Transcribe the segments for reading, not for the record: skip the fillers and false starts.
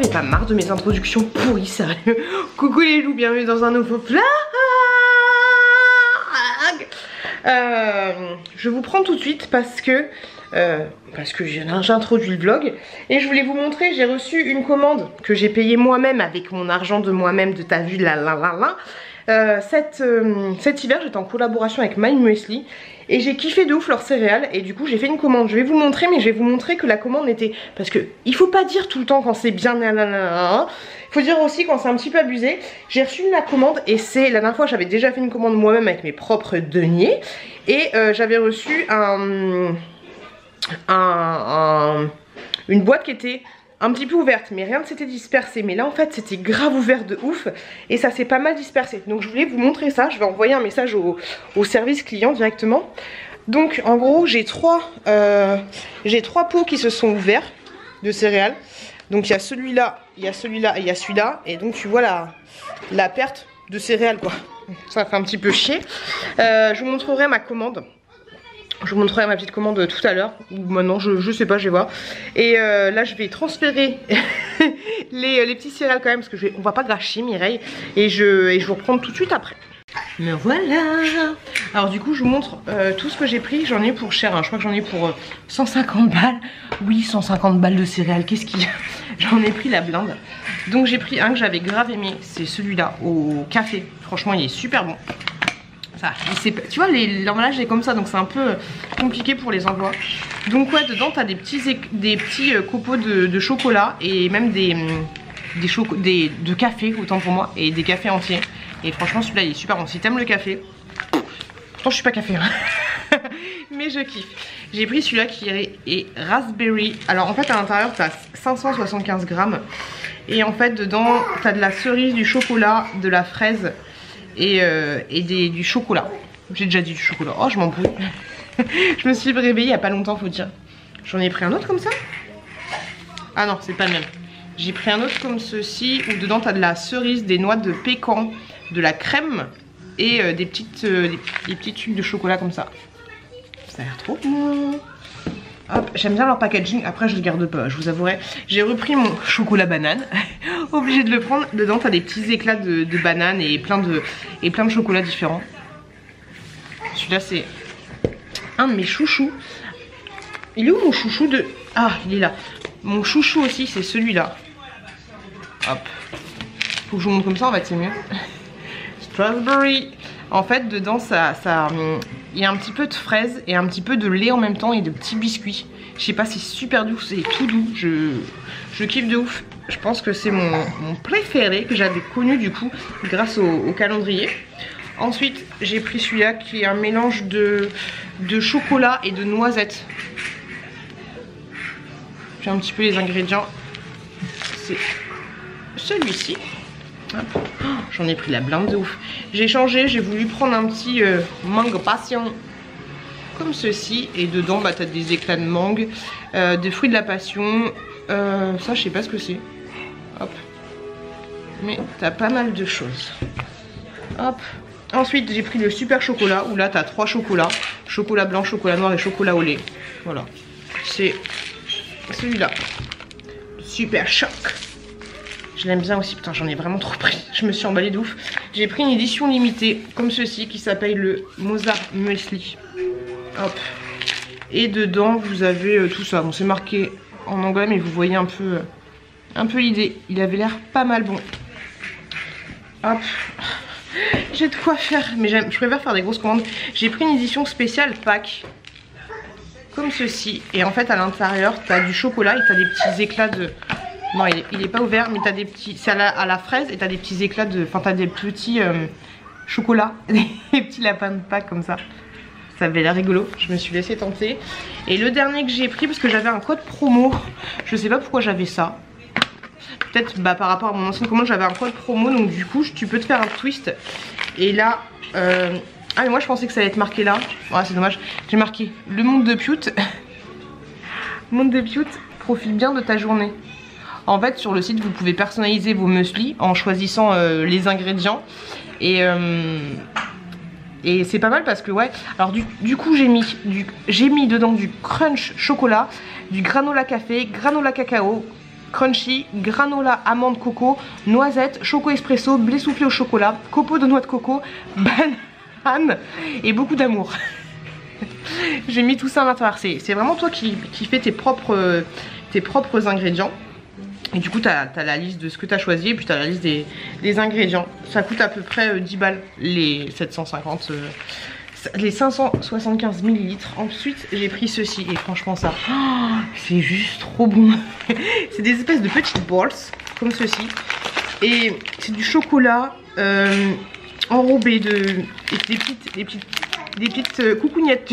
ai pas marre de mes introductions pourries, sérieux. Coucou les loups, bienvenue dans un nouveau vlog. Je vous prends tout de suite parce que j'ai introduit le vlog et je voulais vous montrer, j'ai reçu une commande que j'ai payée moi-même avec mon argent de moi-même, de ta vue, cet hiver j'étais en collaboration avec My Muesli et j'ai kiffé de ouf leurs céréales et du coup j'ai fait une commande. Je vais vous montrer, mais je vais vous montrer que la commande était... Parce que il faut pas dire tout le temps quand c'est bien, il faut dire aussi quand c'est un petit peu abusé. J'ai reçu la commande et c'est... La dernière fois j'avais déjà fait une commande moi-même avec mes propres deniers et j'avais reçu une boîte qui était un petit peu ouverte, mais rien ne s'était dispersé. Mais là en fait c'était grave ouvert de ouf et ça s'est pas mal dispersé. Donc je voulais vous montrer ça. Je vais envoyer un message au service client directement. Donc en gros j'ai trois pots qui se sont ouverts de céréales. Donc il y a celui-là, il y a celui-là et il y a celui-là. Et donc tu vois la perte de céréales quoi. Ça fait un petit peu chier. Je vous montrerai ma commande. Je vous montrerai ma petite commande tout à l'heure. Ou maintenant, je sais pas, je vais voir. Et là, je vais transférer les petits céréales quand même. Parce que on va pas gâcher Mireille. Et je vais vous reprendre tout de suite après. Mais voilà. Alors du coup, je vous montre tout ce que j'ai pris. J'en ai pour cher. Hein. Je crois que j'en ai pour 150 balles. Oui, 150 balles de céréales. Qu'est-ce qu'il y a? J'en ai pris la blinde. Donc j'ai pris un que j'avais grave aimé. C'est celui-là, au café. Franchement, il est super bon. Ça, tu vois, l'emballage est comme ça, donc c'est un peu compliqué pour les envois. Donc ouais, dedans t'as des petits copeaux de chocolat et même de café, autant pour moi, et des cafés entiers. Et franchement celui-là il est super bon. Si t'aimes le café, pourtant je suis pas café hein. Mais je kiffe. J'ai pris celui-là qui est raspberry. Alors en fait à l'intérieur t'as 575 grammes. Et en fait dedans t'as de la cerise, du chocolat, de la fraise et du chocolat. J'ai déjà dit du chocolat. Oh je m'embrouille. Je me suis réveillée il y a pas longtemps faut dire. J'en ai pris un autre comme ça. Ah non c'est pas le même. J'ai pris un autre comme ceci où dedans t'as de la cerise, des noix de pécan, de la crème et des petits trucs de chocolat comme ça. Ça a l'air trop bon. Hop, j'aime bien leur packaging, après je le garde pas, je vous avouerai. J'ai repris mon chocolat banane, obligé de le prendre. Dedans t'as des petits éclats de banane et plein de chocolats différents. Celui-là c'est un de mes chouchous. Il est où mon chouchou de... Ah il est là. Mon chouchou aussi c'est celui-là. Hop. Faut que je vous montre comme ça en fait c'est mieux. Strawberry. En fait dedans il y a un petit peu de fraise et un petit peu de lait en même temps et de petits biscuits. Je sais pas, c'est super doux, c'est tout doux. Je kiffe de ouf. Je pense que c'est mon préféré que j'avais connu du coup grâce au calendrier. Ensuite j'ai pris celui-là qui est un mélange de chocolat et de noisettes. J'ai un petit peu les ingrédients. C'est celui-ci. Oh, j'en ai pris la blinde de ouf. J'ai changé, j'ai voulu prendre un petit mangue passion comme ceci. Et dedans bah, t'as des éclats de mangue, des fruits de la passion. Ça je sais pas ce que c'est. Hop. Mais t'as pas mal de choses. Hop. Ensuite j'ai pris le super chocolat où là t'as 3 chocolats. Chocolat blanc, chocolat noir et chocolat au lait. Voilà. C'est celui-là. Super choc. Je l'aime bien aussi, putain j'en ai vraiment trop pris. Je me suis emballée de ouf. J'ai pris une édition limitée comme ceci qui s'appelle le Mozart Muesli. Hop. Et dedans vous avez tout ça. Bon c'est marqué en anglais mais vous voyez un peu l'idée. Il avait l'air pas mal bon. Hop. J'ai de quoi faire. Mais je préfère faire des grosses commandes. J'ai pris une édition spéciale pack. Comme ceci. Et en fait à l'intérieur t'as du chocolat et t'as des petits éclats de... Non il est pas ouvert mais t'as des petits... C'est à la fraise et t'as des petits éclats de... Enfin t'as des petits chocolats. Des petits lapins de Pâques comme ça. Ça avait l'air rigolo. Je me suis laissé tenter. Et le dernier que j'ai pris parce que j'avais un code promo. Je sais pas pourquoi j'avais ça. Peut-être bah, par rapport à mon ancienne commande j'avais un code promo. Donc du coup tu peux te faire un twist. Et là... Ah mais moi je pensais que ça allait être marqué là. Ouais c'est dommage. J'ai marqué le monde de Piout. Monde de Piout, profite bien de ta journée. En fait sur le site vous pouvez personnaliser vos muesli en choisissant les ingrédients. Et c'est pas mal parce que ouais. Alors du coup j'ai mis dedans du crunch chocolat, du granola café, granola cacao, crunchy, granola, amande, coco, noisette, choco espresso, blé soufflé au chocolat, copeaux de noix de coco, banane et beaucoup d'amour. J'ai mis tout ça à l'intérieur. C'est vraiment toi qui fais tes propres ingrédients. Et du coup tu as la liste de ce que tu as choisi et puis tu as la liste des ingrédients. Ça coûte à peu près 10 balles les 750 les 575 ml. Ensuite j'ai pris ceci et franchement ça c'est juste trop bon. C'est des espèces de petites balls comme ceci. Et c'est du chocolat enrobé des petites coucougnettes.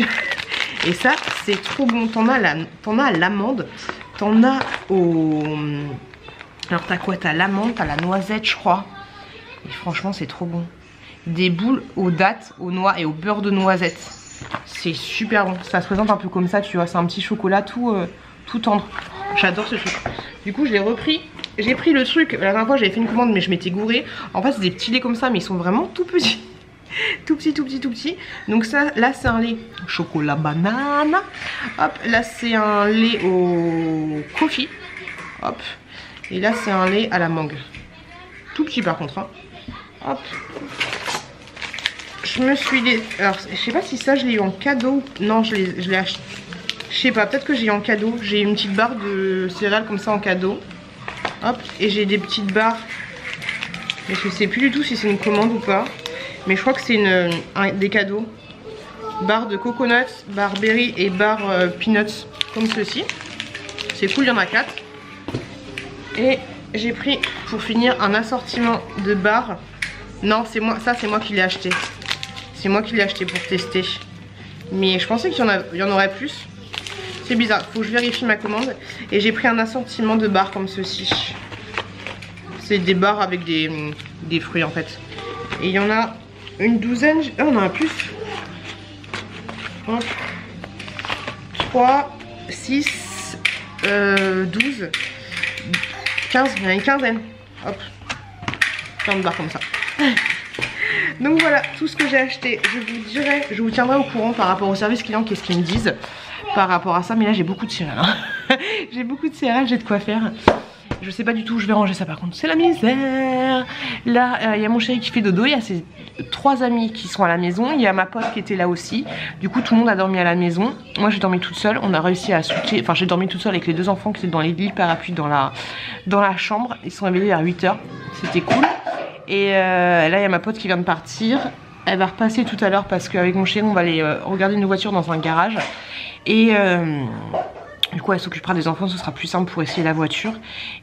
Et ça c'est trop bon. T'en as à l'amande, t'en as au... Alors t'as quoi? T'as l'amande, t'as la noisette je crois. Et franchement c'est trop bon. Des boules aux dattes, aux noix et au beurre de noisette. C'est super bon. Ça se présente un peu comme ça, tu vois. C'est un petit chocolat tout tendre. J'adore ce truc. Du coup je l'ai repris. J'ai pris le truc. La dernière fois j'avais fait une commande mais je m'étais gourée. En fait c'est des petits laits comme ça mais ils sont vraiment tout petits. Tout petit. Donc ça là c'est un lait chocolat banane. Hop, là c'est un lait au coffee. Hop. Et là c'est un lait à la mangue. Tout petit par contre hein. Hop. Je me suis... Alors je sais pas si ça je l'ai eu en cadeau. Non je l'ai acheté. Je sais pas, peut-être que j'ai eu en cadeau. J'ai une petite barre de céréales comme ça en cadeau. Hop. Et j'ai des petites barres. Mais je sais plus du tout si c'est une commande ou pas. Mais je crois que c'est des cadeaux. Barre de coconut, barre berry et barre peanuts comme ceci. C'est cool, il y en a 4. Et j'ai pris pour finir un assortiment de barres. Non c'est moi, ça c'est moi qui l'ai acheté. C'est moi qui l'ai acheté pour tester. Mais je pensais qu'il y en aurait plus. C'est bizarre, faut que je vérifie ma commande. Et j'ai pris un assortiment de barres comme ceci. C'est des barres avec des fruits en fait. Et il y en a une douzaine. Ah on en a plus. 1, 3, 6, 12, 15, il y en a une quinzaine. Hop. Plein de barres comme ça. Donc voilà tout ce que j'ai acheté. Je vous tiendrai au courant par rapport au service client, qu'est-ce qu'ils me disent par rapport à ça. Mais là j'ai beaucoup de céréales hein. J'ai beaucoup de céréales, j'ai de quoi faire. Je sais pas du tout où je vais ranger ça par contre, c'est la misère. Là il y a mon chéri qui fait dodo, il y a ses 3 amis qui sont à la maison, il y a ma pote qui était là aussi. Du coup tout le monde a dormi à la maison. Moi j'ai dormi toute seule, on a réussi à switcher. Enfin j'ai dormi toute seule avec les 2 enfants qui étaient dans les lits parapluies dans la chambre. Ils sont réveillés vers 8 h, c'était cool. Et là il y a ma pote qui vient de partir. Elle va repasser tout à l'heure parce qu'avec mon chéri on va aller regarder une voiture dans un garage. Et du coup elle s'occupera des enfants, ce sera plus simple pour essayer la voiture.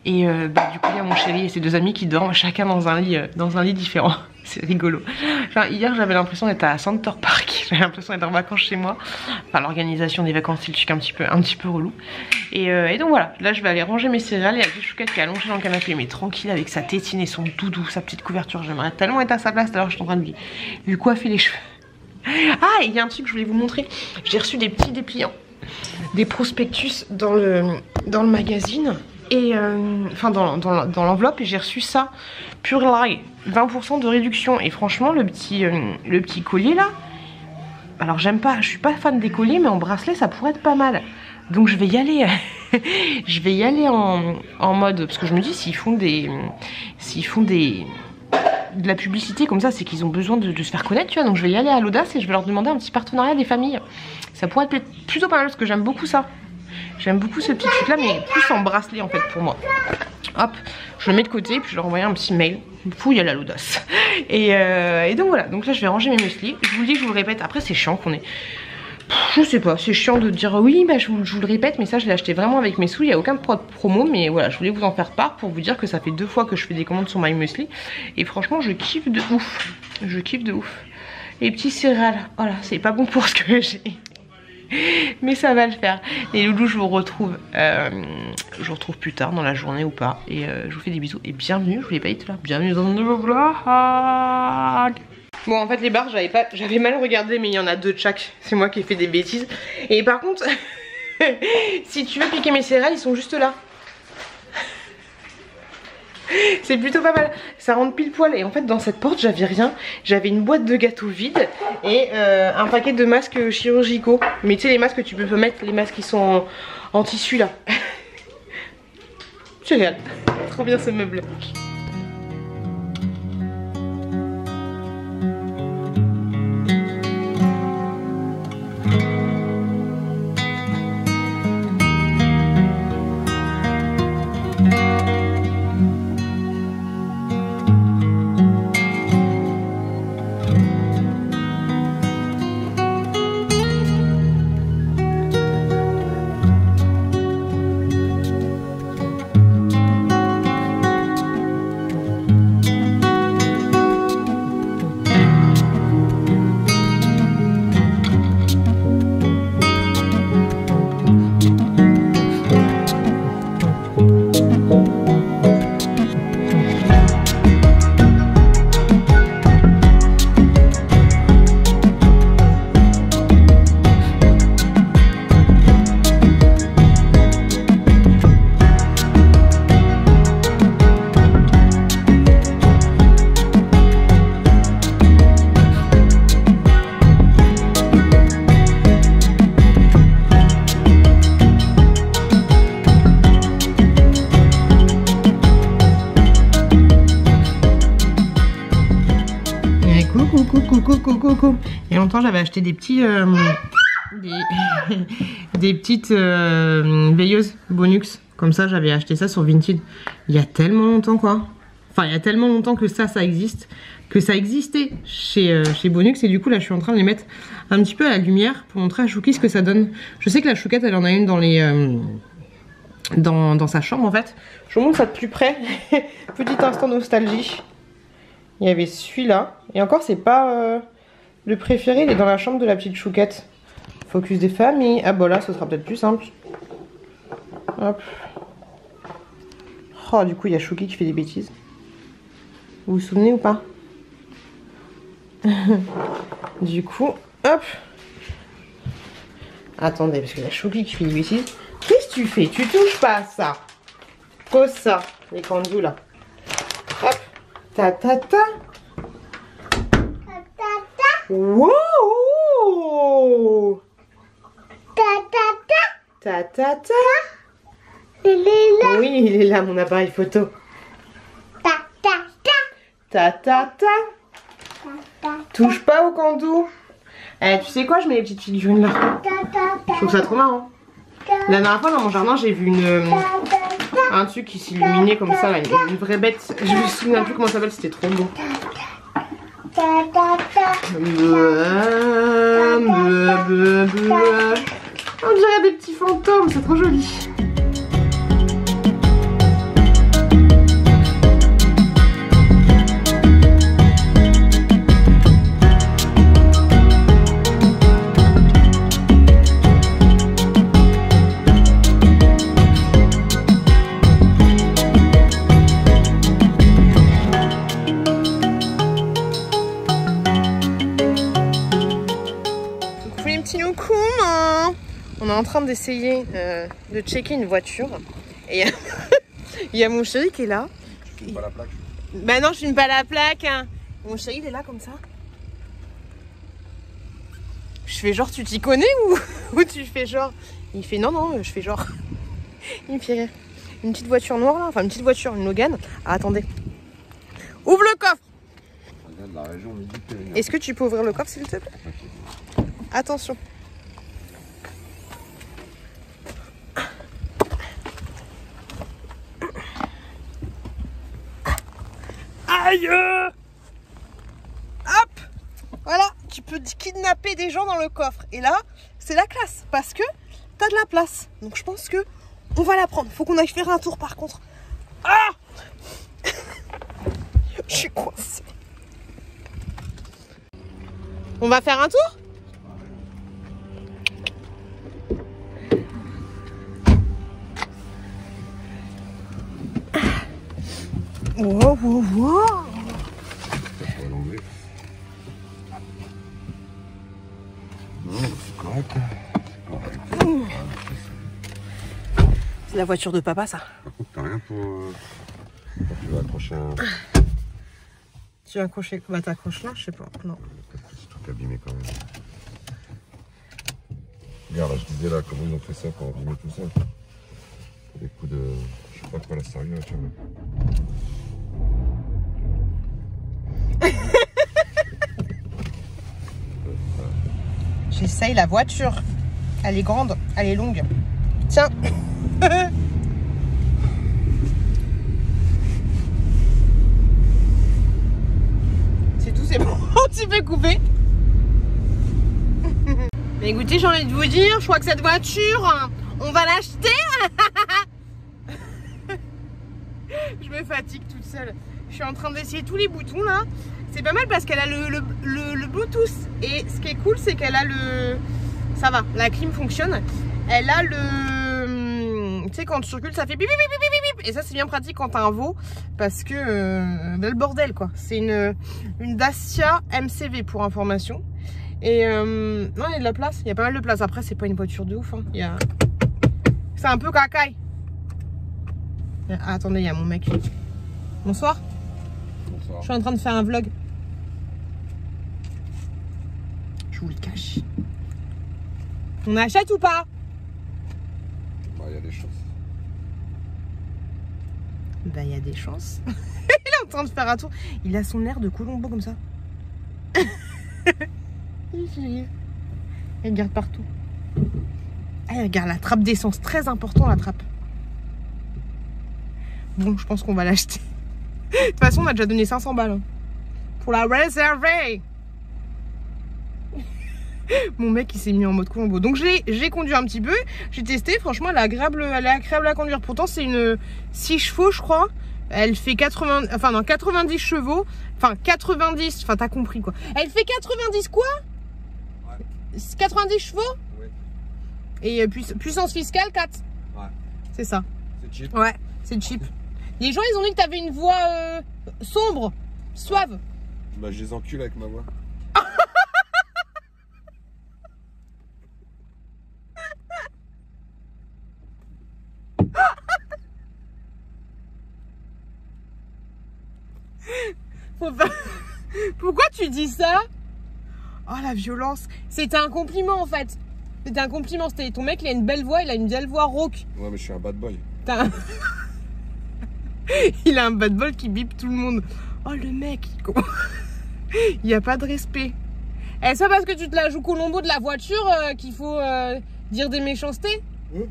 Et du coup il y a mon chéri et ses 2 amis qui dorment chacun dans un lit différent. C'est rigolo. Enfin, hier j'avais l'impression d'être à Center Park. J'avais l'impression d'être en vacances chez moi. Enfin l'organisation des vacances c'est le truc un petit peu relou. Et donc voilà, là je vais aller ranger mes céréales. Et avec Chouquette qui est allongée dans le canapé mais tranquille avec sa tétine et son doudou, sa petite couverture. J'aimerais tellement être à sa place. Alors je suis en train de lui coiffer les cheveux. Ah, il y a un truc que je voulais vous montrer. J'ai reçu des petits dépliants, des prospectus dans le magazine. Et enfin dans l'enveloppe. Et j'ai reçu ça, Pure Lye, 20% de réduction. Et franchement le petit collier là, alors j'aime pas, je suis pas fan des colliers, mais en bracelet ça pourrait être pas mal. Donc je vais y aller. Je vais y aller en mode, parce que je me dis s'ils font de la publicité comme ça, c'est qu'ils ont besoin de se faire connaître, tu vois. Donc je vais y aller à l'audace et je vais leur demander un petit partenariat des familles. Ça pourrait être plutôt pas mal parce que j'aime beaucoup ça. J'aime beaucoup ce petit truc là, mais plus en bracelet en fait pour moi. Hop, je le mets de côté puis je leur envoie un petit mail. Fou, il y a l'audace. Et donc voilà, donc là je vais ranger mes muesli. Je vous le dis, je vous le répète, après c'est chiant qu'on est... Je sais pas, c'est chiant de dire oui, bah je vous le répète, mais ça je l'ai acheté vraiment avec mes sous, il n'y a aucun promo, mais voilà, je voulais vous en faire part pour vous dire que ça fait 2 fois que je fais des commandes sur My Muesli, et franchement je kiffe de ouf, je kiffe de ouf. Les petits céréales, voilà, c'est pas bon pour ce que j'ai, mais ça va le faire. Les loulous, je vous retrouve plus tard dans la journée ou pas, et je vous fais des bisous, et bienvenue, je voulais pas être là, bienvenue dans un nouveau vlog. Bon en fait les barres j'avais mal regardé mais il y en a 2 de chaque. C'est moi qui ai fait des bêtises. Et par contre si tu veux piquer mes céréales ils sont juste là. C'est plutôt pas mal. Ça rentre pile poil. Et en fait dans cette porte j'avais rien. J'avais une boîte de gâteaux vide et un paquet de masques chirurgicaux. Mais tu sais les masques que tu peux mettre, les masques qui sont en tissu là. Tu regardes. Trop bien ce meuble. Coucou. Il y a longtemps j'avais acheté des petits des petites veilleuses Bonux. Comme ça j'avais acheté ça sur Vinted. Il y a tellement longtemps quoi. Enfin il y a tellement longtemps que ça existe. Que ça existait chez Bonux. Et du coup là je suis en train de les mettre un petit peu à la lumière pour montrer à Chouki ce que ça donne. Je sais que la Chouquette elle en a une dans les dans sa chambre en fait. Je vous montre ça de plus près. Petit instant nostalgie. Il y avait celui-là. Et encore, c'est pas le préféré. Il est dans la chambre de la petite Chouquette. Focus des familles. Ah bah là, ce sera peut-être plus simple. Hop. Oh, du coup, il y a Chouki qui fait des bêtises. Vous vous souvenez ou pas? Du coup, hop. Attendez, parce qu'il y a Chouki qui fait des bêtises. Qu'est-ce que tu fais? Tu touches pas à ça. Pose ça, les candous là. Hop. Ta ta ta. Wow. Ta ta ta. Il est là. Oui, il est là mon appareil photo. Ta ta ta. Ta ta ta. Touche pas au candou. Eh, tu sais quoi, je mets les petites figurines là. Je trouve ça trop marrant. La dernière fois dans mon jardin j'ai vu un truc qui s'illuminait comme ça, là, une vraie bête. Je me souviens plus comment ça s'appelle, c'était trop beau. On dirait des petits fantômes, c'est trop joli. On est en train d'essayer de checker une voiture et il y a mon chéri qui est là. Tu filmes pas la plaque? Bah non, je filme pas la plaque. Hein. Mon chéri il est là comme ça. Je fais genre tu t'y connais ou tu fais genre? Il fait non, je fais genre. Il me fait rire. Une petite voiture noire là, enfin une petite voiture, une Logan. Ah, attendez. Ouvre le coffre. Est-ce que tu peux ouvrir le coffre s'il te plaît? Okay. Attention. Aïe! Hop! Voilà, tu peux kidnapper des gens dans le coffre. Et là, c'est la classe parce que t'as de la place. Donc je pense que on va la prendre. Faut qu'on aille faire un tour par contre. Ah! Je suis coincée. On va faire un tour? Wow, wow, wow. C'est correct. C'est la voiture de papa, ça. Par contre, t'as rien pour... Tu vas accrocher un... Tu vas accrocher... Bah t'accroches là, je sais pas. Non. C'est tout abîmé quand même. Regarde, là, je disais là, comment ils ont fait ça pour abîmer tout ça. Des coups de... Je sais pas quoi la servir là, tu vois. J'essaye la voiture. Elle est grande, elle est longue. Tiens. C'est tout, c'est bon. Tu peux couper. Mais écoutez, j'ai envie de vous dire, je crois que cette voiture, on va l'acheter. Je me fatigue toute seule. Je suis en train d'essayer tous les boutons là. C'est pas mal parce qu'elle a le Bluetooth. Et ce qui est cool, c'est qu'elle a le... Ça va, la clim fonctionne. Elle a le... Tu sais, quand tu circules, ça fait bip, bip, bip, bip, bip. Et ça, c'est bien pratique quand t'as un veau. Parce que... le bordel, quoi. C'est une Dacia MCV, pour information. Et... non, il y a de la place. Il y a pas mal de place. Après, c'est pas une voiture de ouf. Hein. C'est un peu cacaille. Ah, attendez, il y a mon mec. Bonsoir. Bonsoir. Je suis en train de faire un vlog. Je vous le cache. On achète ou pas? Bah, il y a des chances. Bah, il y a des chances. Il est en train de faire un tour. Il a son air de Colombo comme ça. Il regarde partout. Ah, il regarde la trappe d'essence. Très important, la trappe. Bon, je pense qu'on va l'acheter. De toute façon, on a déjà donné 500 balles. Hein, pour la réserver. Mon mec, il s'est mis en mode Colombo. Donc, j'ai conduit un petit peu. J'ai testé. Franchement, elle est agréable à conduire. Pourtant, c'est une 6 chevaux, je crois. Elle fait 80... Enfin, non, 90 chevaux. Enfin, 90... Enfin, t'as compris, quoi. Elle fait 90 quoi? Ouais. 90 chevaux? Oui. Et puissance fiscale, 4. Ouais. C'est ça. C'est cheap. Ouais, c'est cheap. Les gens, ils ont dit que t'avais une voix sombre, suave. Bah, je les encule avec ma voix. Pourquoi tu dis ça? Oh, la violence. C'était un compliment, en fait. C'était un compliment. C'était ton mec, il a une belle voix, il a une belle voix rauque. Ouais, mais je suis un bad boy. Il a un bad boy qui bip tout le monde. Oh, le mec. Il n'y a pas de respect. Et ça parce que tu te la joues Colombo de la voiture qu'il faut dire des méchancetés? C'est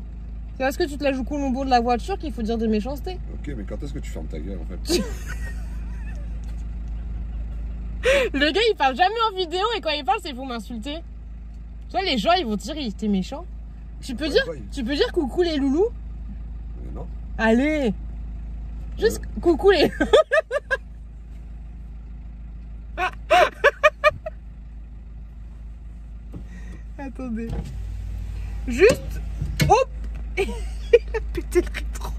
parce que tu te la joues Colombo de la voiture qu'il faut dire des méchancetés. Ok, mais quand est-ce que tu fermes ta gueule, en fait? Le gars, il parle jamais en vidéo et quand il parle, c'est pour m'insulter. Tu vois, les gens, ils vont dire, il était méchant. Tu peux dire coucou les loulous? Non. Allez. Juste coucou les... Attendez. Juste... Hop. Il a pété le rétro.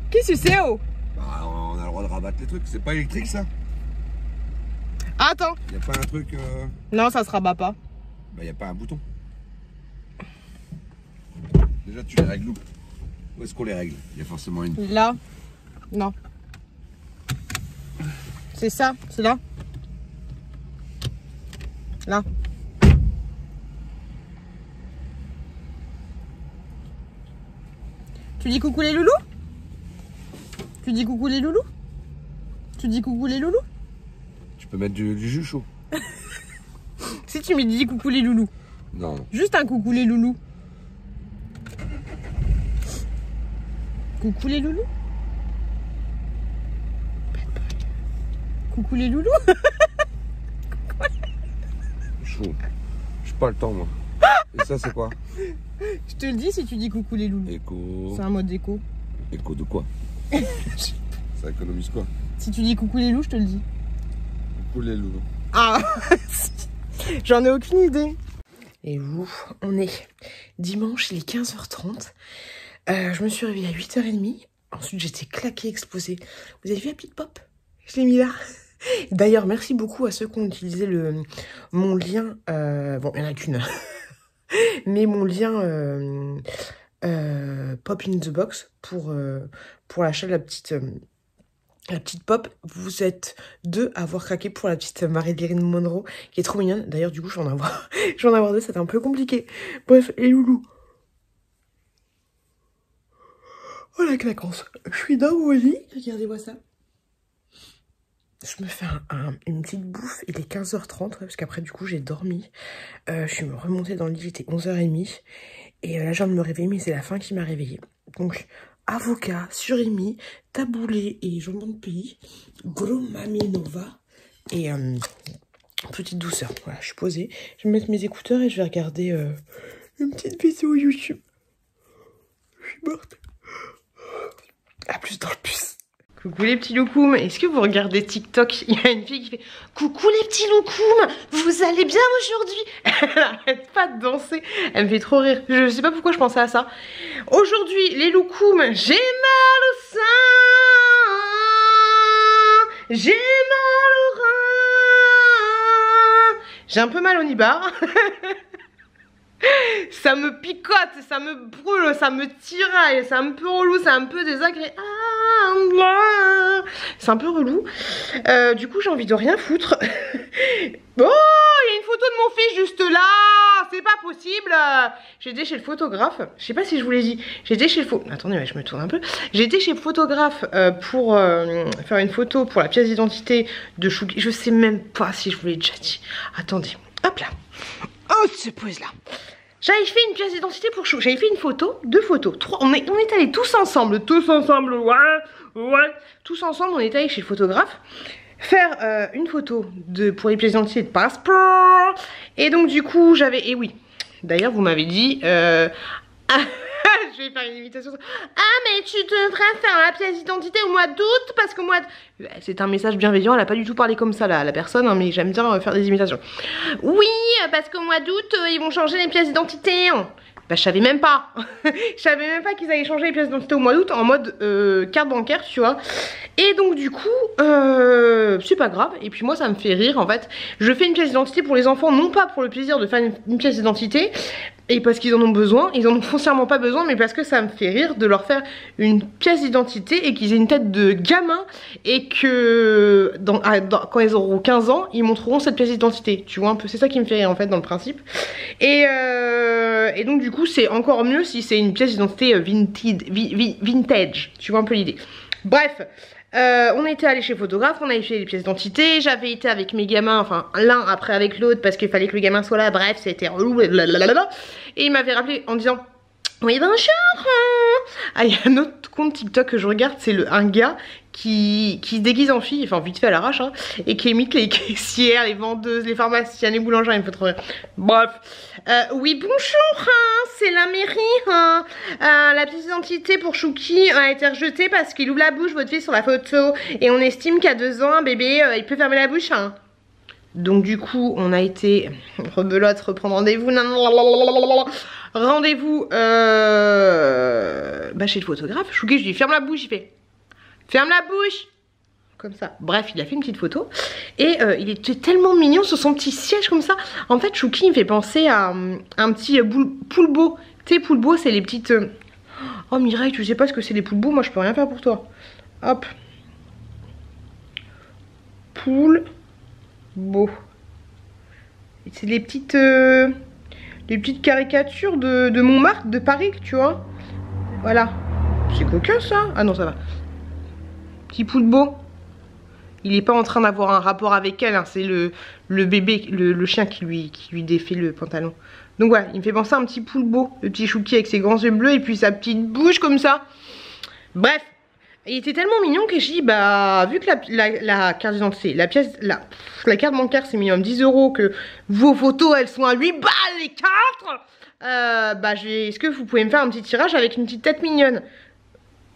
Qu'est-ce que c'est, oh? Bah, on a le droit de rabattre les trucs. C'est pas électrique, ça? Attends. Y a pas un truc... Non, ça se rabat pas. Bah, y a pas un bouton. Déjà, tu les règles où? Où est-ce qu'on les règle? Il y a forcément une... Là. Non. C'est ça, c'est là. Là. Tu dis coucou les loulous? Tu dis coucou les loulous? Tu dis coucou les loulous? Tu peux mettre du jus chaud. Si tu me dis coucou les loulous. Non. Juste un coucou les loulous. Coucou les loulous. Coucou les loulous. Chaud. J'ai pas le temps, moi. Et ça, c'est quoi? Je te le dis si tu dis coucou les loulous. Écho. C'est un mode écho. Écho de quoi? Ça économise quoi? Si tu dis coucou les loups, je te le dis. Coucou les loups. Ah. J'en ai aucune idée. Et où on est dimanche, il est 15h30. Je me suis réveillée à 8h30. Ensuite, j'étais claquée, explosée. Vous avez vu la petite pop? Je l'ai mis là. D'ailleurs, merci beaucoup à ceux qui ont utilisé mon lien. Bon, il n'y en a qu'une. Mais mon lien Pop in the Box pour l'achat de la petite pop. Vous êtes 2 à avoir craqué pour la petite Marilyn Monroe qui est trop mignonne. D'ailleurs, du coup, je vais en avoir 2. C'est un peu compliqué. Bref, et loulou. Oh la claquance. Je suis dans mon lit. Regardez-moi ça. Je me fais une petite bouffe. Il est 15h30 parce qu'après du coup j'ai dormi. Je suis remontée dans le lit, il était 11h30. Et là je viens de me réveiller mais c'est la faim qui m'a réveillée. Donc avocat, surimi, taboulé et jambon de pays. Gros Nova. Et petite douceur. Voilà, je suis posée. Je vais mettre mes écouteurs et je vais regarder une petite vidéo YouTube. Je suis morte. A plus dans le bus. Coucou les petits loukoums, est-ce que vous regardez TikTok? Il y a une fille qui fait coucou les petits loukoums, vous allez bien aujourd'hui? Elle arrête pas de danser, elle me fait trop rire. Je sais pas pourquoi je pensais à ça. Aujourd'hui les loukoums, j'ai mal au sein, j'ai mal au rein, j'ai un peu mal au nibar. Ça me picote, ça me brûle, ça me tiraille, c'est un peu relou, c'est un peu désagréable. C'est un peu relou. Du coup, j'ai envie de rien foutre. Oh, il y a une photo de mon fils juste là. C'est pas possible. J'ai été chez le photographe. Je sais pas si je vous l'ai dit. J'ai été chez le Attendez, ouais, je me tourne un peu. J'ai été chez le photographe pour faire une photo pour la pièce d'identité de Chouki. Je sais même pas si je vous l'ai déjà dit. Attendez. Hop là. Oh, se pose là. J'avais fait une pièce d'identité pour Chou. J'avais fait une photo, 2 photos, 3. On est allés tous ensemble, ouais. Tous ensemble, on est allés chez le photographe faire une photo pour les pièces d'identité de passeport. Et donc du coup, j'avais. Et oui, d'ailleurs, vous m'avez dit. Je vais faire une imitation. Ah mais tu devrais faire la pièce d'identité au mois d'août parce qu'au mois de... C'est un message bienveillant, elle a pas du tout parlé comme ça la personne, hein, mais j'aime bien faire des imitations. Oui, parce qu'au mois d'août, ils vont changer les pièces d'identité. Bah je savais même pas. Je savais même pas qu'ils allaient changer les pièces d'identité au mois d'août en mode carte bancaire, tu vois. Et donc du coup, c'est pas grave. Et puis moi ça me fait rire en fait. Je fais une pièce d'identité pour les enfants, non pas pour le plaisir de faire une pièce d'identité, et parce qu'ils en ont besoin, ils en ont foncièrement pas besoin, mais parce que ça me fait rire de leur faire une pièce d'identité et qu'ils aient une tête de gamin et que quand ils auront 15 ans, ils montreront cette pièce d'identité. Tu vois un peu, c'est ça qui me fait rire en fait dans le principe. Et donc du coup c'est encore mieux si c'est une pièce d'identité vintage. Tu vois un peu l'idée. Bref. On était allé chez le photographe, on avait fait les pièces d'identité, j'avais été avec mes gamins, enfin l'un après avec l'autre parce qu'il fallait que le gamin soit là, bref c'était relou, blablabla. Et il m'avait rappelé en disant oui bonjour. Ah il y a un autre compte TikTok que je regarde, c'est un gars qui se déguise en fille, enfin vite fait à l'arrache, hein, et qui imite les caissières, les vendeuses, les pharmaciennes, les boulangères, il me faut trop rire. Bref, oui bonjour, hein, c'est la mairie, hein. La pièce d'identité pour Chouki a été rejetée parce qu'il ouvre la bouche, votre fils sur la photo, et on estime qu'à 2 ans, un bébé, il peut fermer la bouche, hein. Donc du coup, on a été rebelote, reprendre rendez-vous, rendez-vous chez le photographe. Chouki, je lui dis ferme la bouche, il fait ferme la bouche. Comme ça. Bref, il a fait une petite photo. Et il était tellement mignon sur son petit siège comme ça. En fait, Chouki, il me fait penser à un petit poulbeau. Tu sais, poulbeau, c'est les petites... Oh Mireille, tu sais pas ce que c'est les poulbeaux? Moi, je peux rien faire pour toi. Hop. Poulbeau. C'est les petites caricatures de Montmartre, de Paris, tu vois. Voilà. C'est coquin, ça. Ah non, ça va. Petit poulbeau. Il est pas en train d'avoir un rapport avec elle, hein, c'est le bébé, le chien qui lui défait le pantalon. Donc voilà, il me fait penser à un petit poulbeau, le petit Chouki avec ses grands yeux bleus et puis sa petite bouche comme ça. Bref, il était tellement mignon que j'ai dit, bah vu que la carte d'identité, la carte bancaire c'est minimum 10 €, que vos photos elles sont à 8 balles les 4, bah est-ce que vous pouvez me faire un petit tirage avec une petite tête mignonne?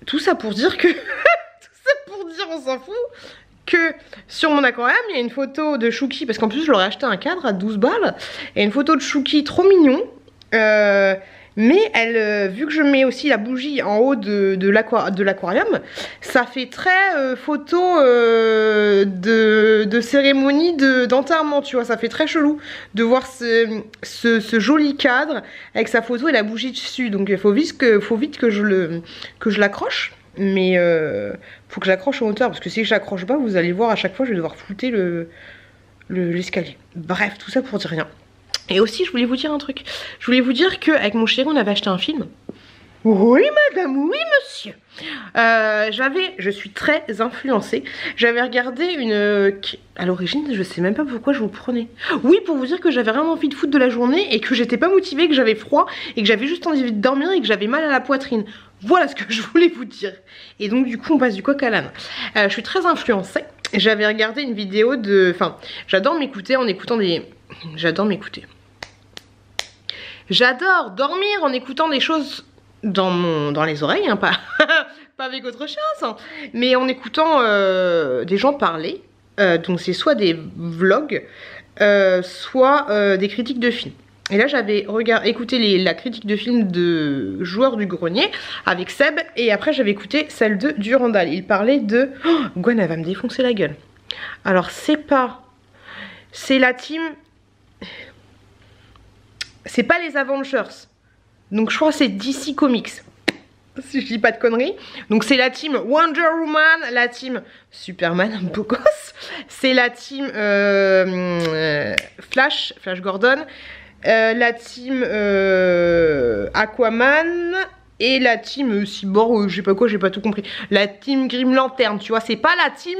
Tout ça pour dire que... on s'en fout, que sur mon aquarium il y a une photo de Chouki, parce qu'en plus je leur ai acheté un cadre à 12 balles, et une photo de Chouki trop mignon, mais elle, vu que je mets aussi la bougie en haut de l'aquarium, ça fait très photo de cérémonie d'enterrement, tu vois, ça fait très chelou de voir ce joli cadre avec sa photo et la bougie dessus, donc il faut vite que je l'accroche. Mais faut que j'accroche en hauteur, parce que si je l'accroche pas, vous allez voir à chaque fois je vais devoir flouter l'escalier. Bref, tout ça pour dire rien. Et aussi je voulais vous dire un truc. Je voulais vous dire qu'avec mon chéri on avait acheté un film. Oui madame, oui monsieur. Je suis très influencée. J'avais regardé une... À l'origine, je sais même pas pourquoi je vous prenais. Oui, pour vous dire que j'avais vraiment envie de foutre de la journée et que j'étais pas motivée, que j'avais froid et que j'avais juste envie de dormir et que j'avais mal à la poitrine. Voilà ce que je voulais vous dire. Et donc du coup, on passe du coq à l'âne. Je suis très influencée. J'avais regardé une vidéo de... Enfin, j'adore m'écouter en écoutant des... J'adore m'écouter. J'adore dormir en écoutant des choses dans les oreilles, hein, pas, pas avec autre chose, hein, mais en écoutant des gens parler. Donc c'est soit des vlogs, soit des critiques de films. Et là j'avais écouté la critique de film de Joueur du Grenier avec Seb, et après j'avais écouté celle de Durandal. Il parlait de... Oh, Gwen, elle va me défoncer la gueule. Alors c'est la team... C'est pas les Avengers. Donc je crois que c'est DC Comics. Si je dis pas de conneries. Donc c'est la team Wonder Woman, la team Superman, un peu gosse. C'est la team Flash Gordon. La team Aquaman. Et la team Cyborg, je sais pas quoi, j'ai pas tout compris. La team Grim Lantern, tu vois. C'est pas la team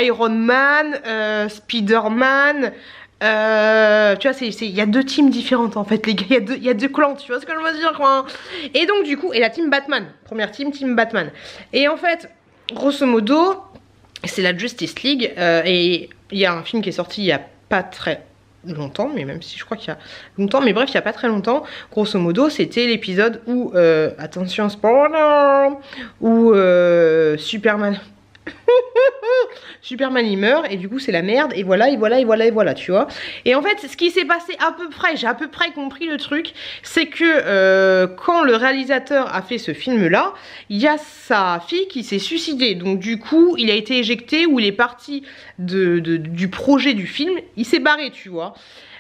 Iron Man, Spider-Man... tu vois, il y a deux teams différentes en fait, les gars, il y a deux clans, tu vois ce que je veux dire quoi. Et donc du coup, et la team Batman, première team Batman. Et en fait, grosso modo, c'est la Justice League, et il y a un film qui est sorti il y a pas très longtemps, mais même si je crois qu'il y a longtemps, mais bref, il y a pas très longtemps, grosso modo, c'était l'épisode où, attention spoiler, où Superman... Superman il meurt et du coup c'est la merde et voilà tu vois. Et en fait ce qui s'est passé à peu près, j'ai à peu près compris le truc, c'est que quand le réalisateur a fait ce film là, il y a sa fille qui s'est suicidée, donc du coup il a été éjecté ou il est parti du projet du film, il s'est barré tu vois.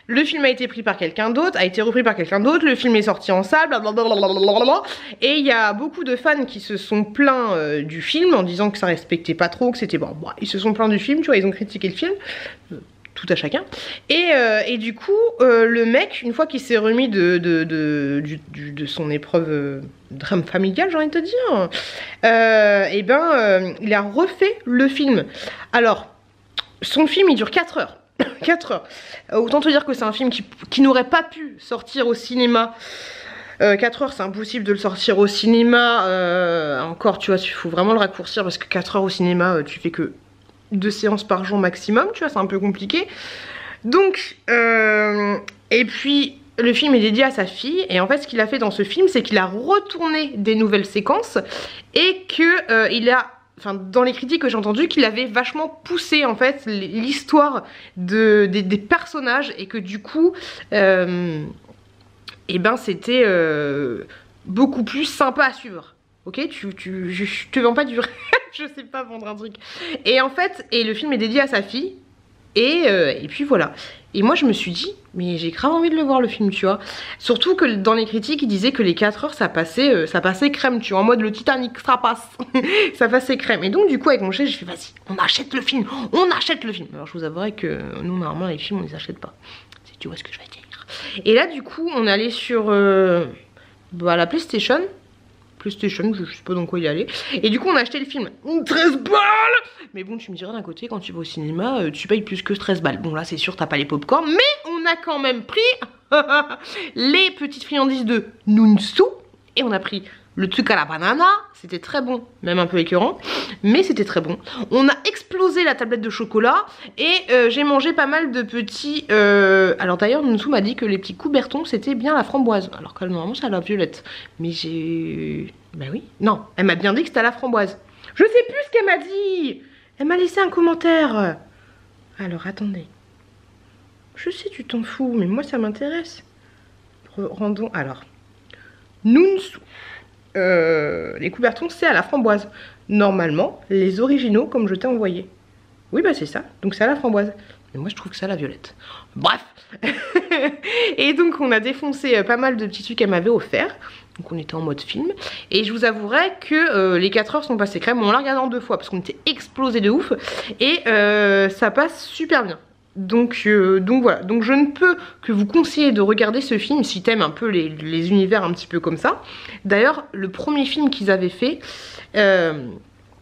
Le film a été pris par quelqu'un d'autre, a été repris par quelqu'un d'autre, le film est sorti en salle, blablabla. Et il y a beaucoup de fans qui se sont plaints du film en disant que ça respectait pas trop, que c'était bon, ils se sont plaints du film, tu vois, ils ont critiqué le film, tout à chacun. Et du coup, le mec, une fois qu'il s'est remis de son épreuve drame familial, j'ai envie de te dire, il a refait le film. Alors, son film, il dure 4 heures. 4 heures. Autant te dire que c'est un film qui n'aurait pas pu sortir au cinéma. 4 heures, c'est impossible de le sortir au cinéma. Encore, tu vois, il faut vraiment le raccourcir parce que 4 heures au cinéma, tu fais que 2 séances par jour maximum, tu vois, c'est un peu compliqué. Donc, et puis, le film est dédié à sa fille. Et en fait, ce qu'il a fait dans ce film, c'est qu'il a retourné des nouvelles séquences et que il a... Enfin, dans les critiques que j'ai entendues, qu'il avait vachement poussé en fait l'histoire des personnages et que du coup, c'était beaucoup plus sympa à suivre. Ok, je te vends pas du rêve, je sais pas vendre un truc. Et en fait, le film est dédié à sa fille. Et puis voilà. Et moi je me suis dit, mais j'ai grave envie de le voir le film, tu vois. Surtout que dans les critiques, ils disaient que les 4 heures ça passait crème, tu vois, en mode le Titanic, ça passe. Ça passait crème. Et donc du coup avec mon chef, j'ai fait vas-y, on achète le film, on achète le film. Alors je vous avouerai que nous normalement les films on les achète pas. Si tu vois ce que je veux dire. Et là du coup on allait sur la PlayStation. Je sais pas dans quoi il est allé. Et du coup on a acheté le film 13 balles. Mais bon tu me diras d'un côté quand tu vas au cinéma tu payes plus que 13 balles. Bon là c'est sûr t'as pas les popcorn. Mais on a quand même pris les petites friandises de Nunsu. Et on a pris le truc à la banana. C'était très bon, même un peu écœurant, mais c'était très bon. On a explosé la tablette de chocolat. Et j'ai mangé pas mal de petits alors d'ailleurs Nunsu m'a dit que les petits coubertons c'était bien la framboise. Alors que normalement c'est à la violette. Mais j'ai... Bah oui. Non, elle m'a bien dit que c'était à la framboise. Je sais plus ce qu'elle m'a dit. Elle m'a laissé un commentaire. Alors attendez. Je sais tu t'en fous, mais moi ça m'intéresse. Rendons... Alors. Nunsu. Les coubertons c'est à la framboise. Normalement, les originaux comme je t'ai envoyé. Oui bah c'est ça, donc c'est à la framboise. Mais moi je trouve que c'est à la violette. Bref. Et donc on a défoncé pas mal de petits trucs qu'elle m'avait offert. Donc on était en mode film. Et je vous avouerai que les 4 heures sont passées crème. On l'a regardé en 2 fois parce qu'on était explosé de ouf. Et ça passe super bien. Donc voilà, donc je ne peux que vous conseiller de regarder ce film si t'aimes un peu les univers un petit peu comme ça. D'ailleurs, le premier film qu'ils avaient fait,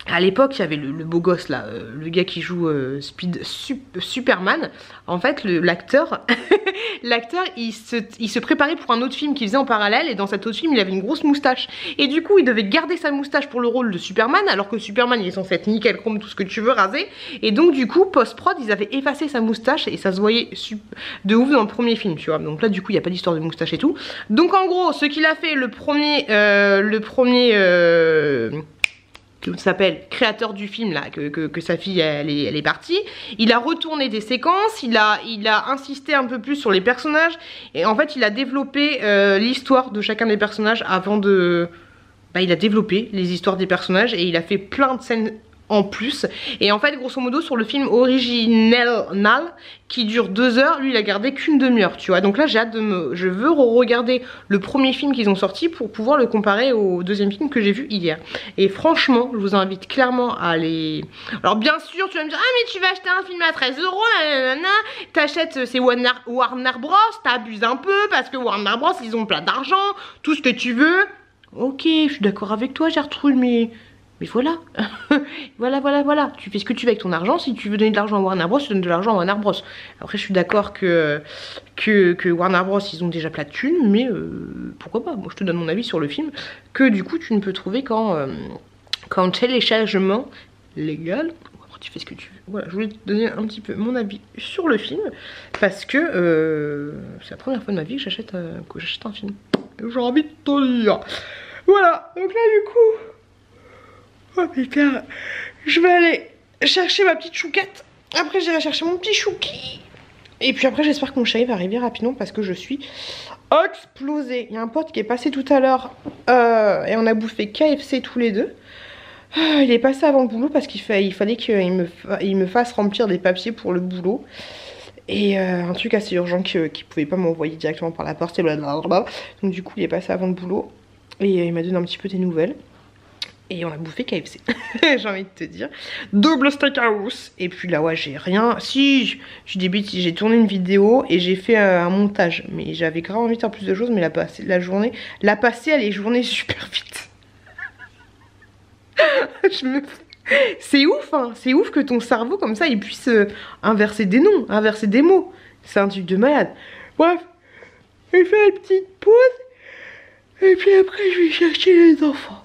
à l'époque, il y avait le beau gosse là, le gars qui joue Superman. En fait, l'acteur, l'acteur, il se préparait pour un autre film qu'il faisait en parallèle. Et dans cet autre film, il avait une grosse moustache. Et du coup, il devait garder sa moustache pour le rôle de Superman. Alors que Superman, il est censé être nickel, chrome, tout ce que tu veux, rasé. Et donc, du coup, post-prod, ils avaient effacé sa moustache. Et ça se voyait de ouf dans le premier film, tu vois. Donc là, du coup, il n'y a pas d'histoire de moustache et tout. Donc, en gros, ce qu'il a fait, le premier s'appelle créateur du film là, que sa fille elle est partie, il a retourné des séquences, il a insisté un peu plus sur les personnages et en fait il a développé l'histoire de chacun des personnages avant de... il a développé les histoires des personnages et il a fait plein de scènes en plus. Et en fait grosso modo sur le film original qui dure 2 heures, lui il a gardé qu'une demi-heure, tu vois. Donc là j'ai hâte je veux regarder le premier film qu'ils ont sorti pour pouvoir le comparer au deuxième film que j'ai vu hier. Et franchement je vous invite clairement à aller... Alors bien sûr tu vas me dire ah mais tu vas acheter un film à 13 €, t'achètes, c'est Warner Bros, t'abuses un peu parce que Warner Bros ils ont plein d'argent, tout ce que tu veux. Ok, je suis d'accord avec toi Gertrude, mais voilà. voilà, tu fais ce que tu veux avec ton argent. Si tu veux donner de l'argent à Warner Bros, tu donnes de l'argent à Warner Bros. Après je suis d'accord que Warner Bros ils ont déjà plein de thunes, mais pourquoi pas. Moi je te donne mon avis sur le film que du coup tu ne peux trouver qu'en téléchargement légal. Après tu fais ce que tu veux. Voilà, je voulais te donner un petit peu mon avis sur le film parce que c'est la première fois de ma vie que j'achète un film. J'ai envie de te dire. Voilà, donc là du coup... Oh putain, je vais aller chercher ma petite chouquette. Après j'irai chercher mon petit chouki. Et puis après j'espère que mon chéri va arriver rapidement parce que je suis explosée. Il y a un pote qui est passé tout à l'heure et on a bouffé KFC tous les deux. Il est passé avant le boulot parce qu'il fallait qu'il me fasse remplir des papiers pour le boulot. Et un truc assez urgent qu'il pouvait pas m'envoyer directement par la poste et blablabla. Donc du coup il est passé avant le boulot et il m'a donné un petit peu des nouvelles. Et on a bouffé KFC, j'ai envie de te dire. Double steakhouse. Et puis là, ouais, j'ai rien. Si, j'ai des bêtises. J'ai tourné une vidéo et j'ai fait un montage. Mais j'avais grave envie de faire plus de choses. Mais la journée, les journées super vite. C'est ouf, hein. C'est ouf que ton cerveau, comme ça, il puisse inverser des noms, inverser des mots. C'est un truc de malade. Bref, je fais une petite pause. Et puis après, je vais chercher les enfants.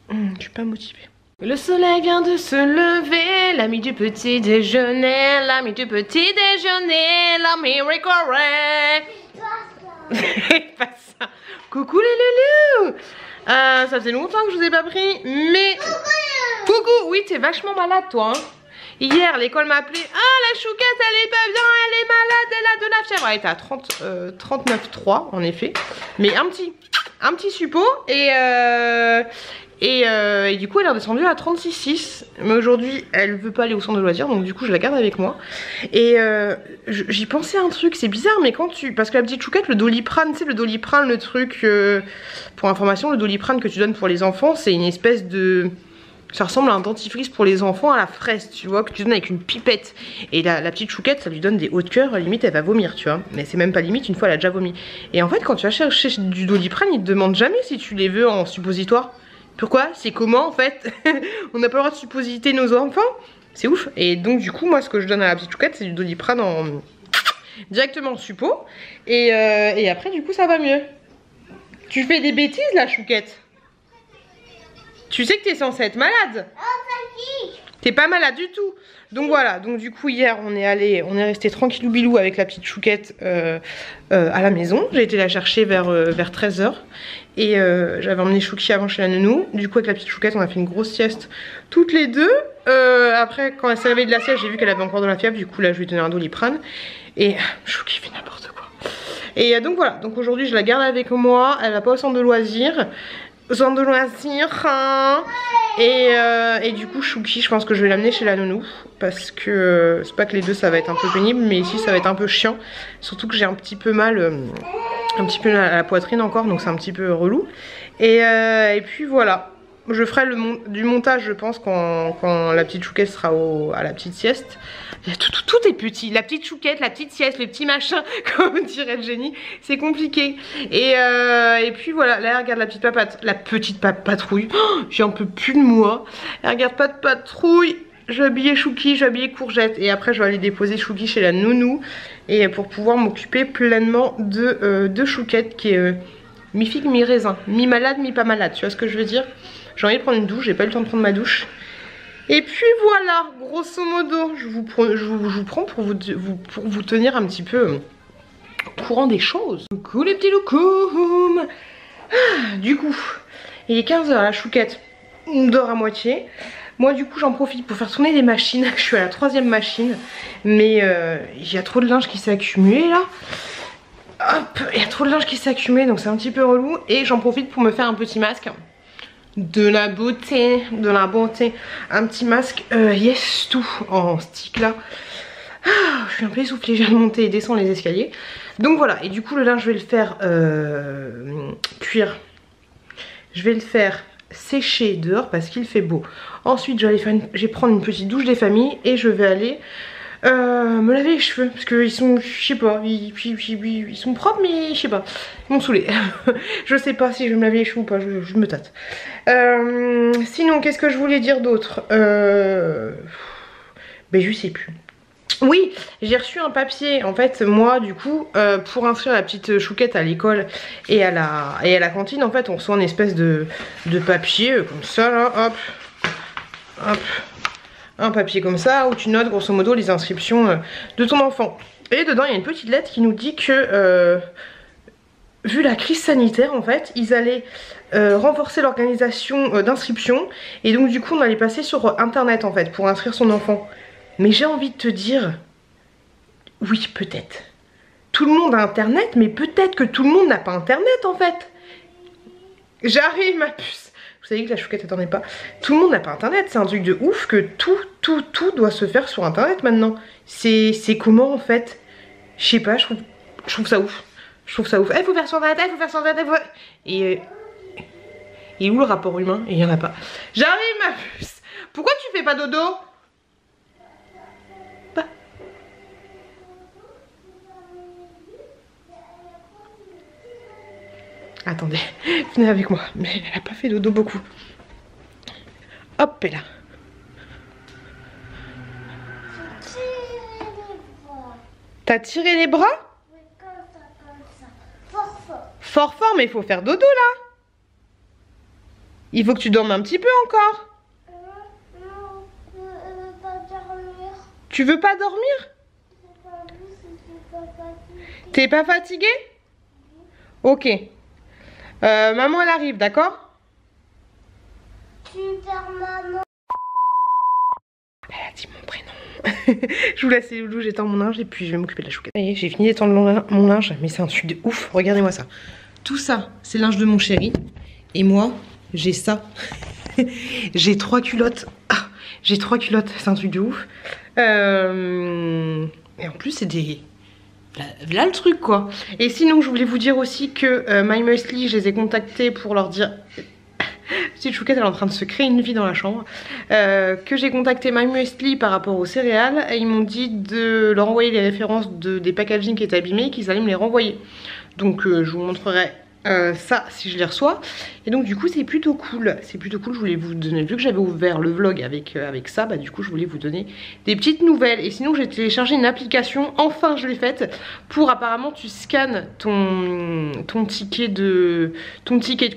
Je suis pas motivée. Le soleil vient de se lever, l'ami du petit déjeuner, l'ami du petit déjeuner, l'ami Ricoré. Pas ça. Coucou les loulous. Ça faisait longtemps que je vous ai pas pris, mais... Coucou, oui t'es vachement malade toi hein. Hier l'école m'a appelé, ah la chouquette elle est pas bien, elle est malade, elle a de la fièvre. Elle était à 39,3 en effet, mais un petit suppôt et du coup elle est redescendue à 36,6. Mais aujourd'hui elle veut pas aller au centre de loisirs, donc du coup je la garde avec moi. Et j'y pensais un truc, c'est bizarre mais quand parce que la petite chouquette, le Doliprane, tu sais le Doliprane, le truc pour information, le Doliprane que tu donnes pour les enfants, c'est une espèce de... Ça ressemble à un dentifrice pour les enfants à la fraise, tu vois, que tu donnes avec une pipette. Et la petite chouquette, ça lui donne des hauts de cœur, limite elle va vomir, tu vois. Mais c'est même pas limite, une fois elle a déjà vomi. Et en fait quand tu vas chercher du Doliprane, ils te demandent jamais si tu les veux en suppositoire. Pourquoi? C'est comment en fait? On n'a pas le droit de suppositer nos enfants? C'est ouf. Et donc du coup moi ce que je donne à la petite chouquette c'est du Doliprane directement en suppo. Et après du coup ça va mieux. Tu fais des bêtises la chouquette? Tu sais que t'es censée être malade. T'es pas malade du tout. Donc voilà, donc du coup hier on est resté tranquillou bilou avec la petite chouquette à la maison. J'ai été la chercher vers 13 h. Et j'avais emmené Chouki avant chez la nounou. Du coup avec la petite chouquette on a fait une grosse sieste toutes les deux. Après quand elle s'est réveillée de la sieste j'ai vu qu'elle avait encore de la fièvre. Du coup là je lui ai donné un Doliprane. Et Chouki fait n'importe quoi. Et donc voilà, donc aujourd'hui je la garde avec moi. Elle va pas au centre de loisirs. Hein. Et du coup Chouki je pense que je vais l'amener chez la nounou. Parce que c'est pas que les deux ça va être un peu pénible, mais ici ça va être un peu chiant. Surtout que j'ai un petit peu mal à la poitrine encore, donc c'est un petit peu relou. Et puis voilà. je ferai du montage, je pense, quand la petite chouquette sera à la petite sieste. Tout est petit, la petite chouquette, la petite sieste, le petit machin, comme dirait Jenny, c'est compliqué. Et puis voilà, là elle regarde la petite patrouille. Oh, j'ai un peu plus de moi. Elle regarde pas de patrouille. Je vais habiller Chouki, je vais habiller Courgette. Et après je vais aller déposer Chouki chez la nounou. Et pour pouvoir m'occuper pleinement de Chouquette qui est mi-figue, mi-raisin. Mi-malade, mi-pas malade, tu vois ce que je veux dire? J'ai envie de prendre une douche, j'ai pas eu le temps de prendre ma douche. Et puis voilà, grosso modo, je vous prends pour vous tenir un petit peu au courant des choses. Coucou les petits loukoum. Du coup, il est 15 h, la Chouquette dort à moitié. Moi du coup j'en profite pour faire tourner les machines. Je suis à la 3e machine. Mais il y a trop de linge qui s'est accumulé là. Hop, il y a trop de linge qui s'est accumulé, donc c'est un petit peu relou. Et j'en profite pour me faire un petit masque. De la beauté, de la bonté. Un petit masque Yes tout en stick là. Je suis un peu essoufflée, je viens de monter et descendre les escaliers. Donc voilà, et du coup le linge je vais le faire cuire. Je vais le faire sécher dehors parce qu'il fait beau. Ensuite je vais prendre une petite douche des familles et je vais aller me laver les cheveux parce qu'ils sont, je sais pas, ils sont propres mais je sais pas, ils m'ont saoulé. Je sais pas si je vais me laver les cheveux ou pas, je me tâte. Sinon qu'est-ce que je voulais dire d'autre? Ben je sais plus. Oui, j'ai reçu un papier en fait moi du coup pour inscrire la petite Chouquette à l'école et à la cantine. En fait on reçoit une espèce de papier comme ça là, hop, hop. Un papier comme ça où tu notes grosso modo les inscriptions de ton enfant. Et dedans il y a une petite lettre qui nous dit que vu la crise sanitaire en fait ils allaient renforcer l'organisation d'inscription. Et donc du coup on allait passer sur internet en fait pour inscrire son enfant. Mais j'ai envie de te dire, oui peut-être. Tout le monde a internet mais peut-être que tout le monde n'a pas internet en fait. J'arrive ma puce. Vous savez que la Chouquette attendait pas. Tout le monde n'a pas internet, c'est un truc de ouf que tout doit se faire sur internet maintenant. C'est comment en fait? Je sais pas, je trouve ça ouf. Je trouve ça ouf. Eh, faut faire sur internet, faut faire sur internet, Et où le rapport humain? Et il y en a pas. J'arrive ma puce. Pourquoi tu fais pas dodo? Attendez, venez avec moi. Mais elle a pas fait dodo beaucoup. Hop, et là. T'as tiré les bras? Oui, comme ça. Fort, fort. Fort, fort, mais il faut faire dodo là. Il faut que tu dormes un petit peu encore. Non, je veux pas dormir. Tu veux pas dormir? T'es pas fatigué? Ok. Maman elle arrive, d'accord? Super maman. Elle a dit mon prénom. Je vous laisse les loulous, j'étends mon linge et puis je vais m'occuper de la Chouquette. Ça y est, j'ai fini d'étendre mon linge, mais c'est un truc de ouf, regardez-moi ça. Tout ça, c'est le linge de mon chéri. Et moi, j'ai ça. J'ai 3 culottes. Ah, j'ai 3 culottes, c'est un truc de ouf. Et en plus, c'est des... Là le truc quoi. Et sinon je voulais vous dire aussi que My Muesli, je les ai contactés pour leur dire... Petite Chouquette elle est en train de se créer une vie dans la chambre. Que j'ai contacté My Muesli par rapport aux céréales. Et ils m'ont dit de leur envoyer les références des packaging qui étaient abîmés, qu'ils allaient me les renvoyer. Donc je vous montrerai ça si je les reçois. Et donc du coup c'est plutôt cool. C'est plutôt cool, je voulais vous donner, vu que j'avais ouvert le vlog avec ça, bah du coup je voulais vous donner des petites nouvelles. Et sinon j'ai téléchargé une application, enfin je l'ai faite, pour apparemment tu scannes ton ticket de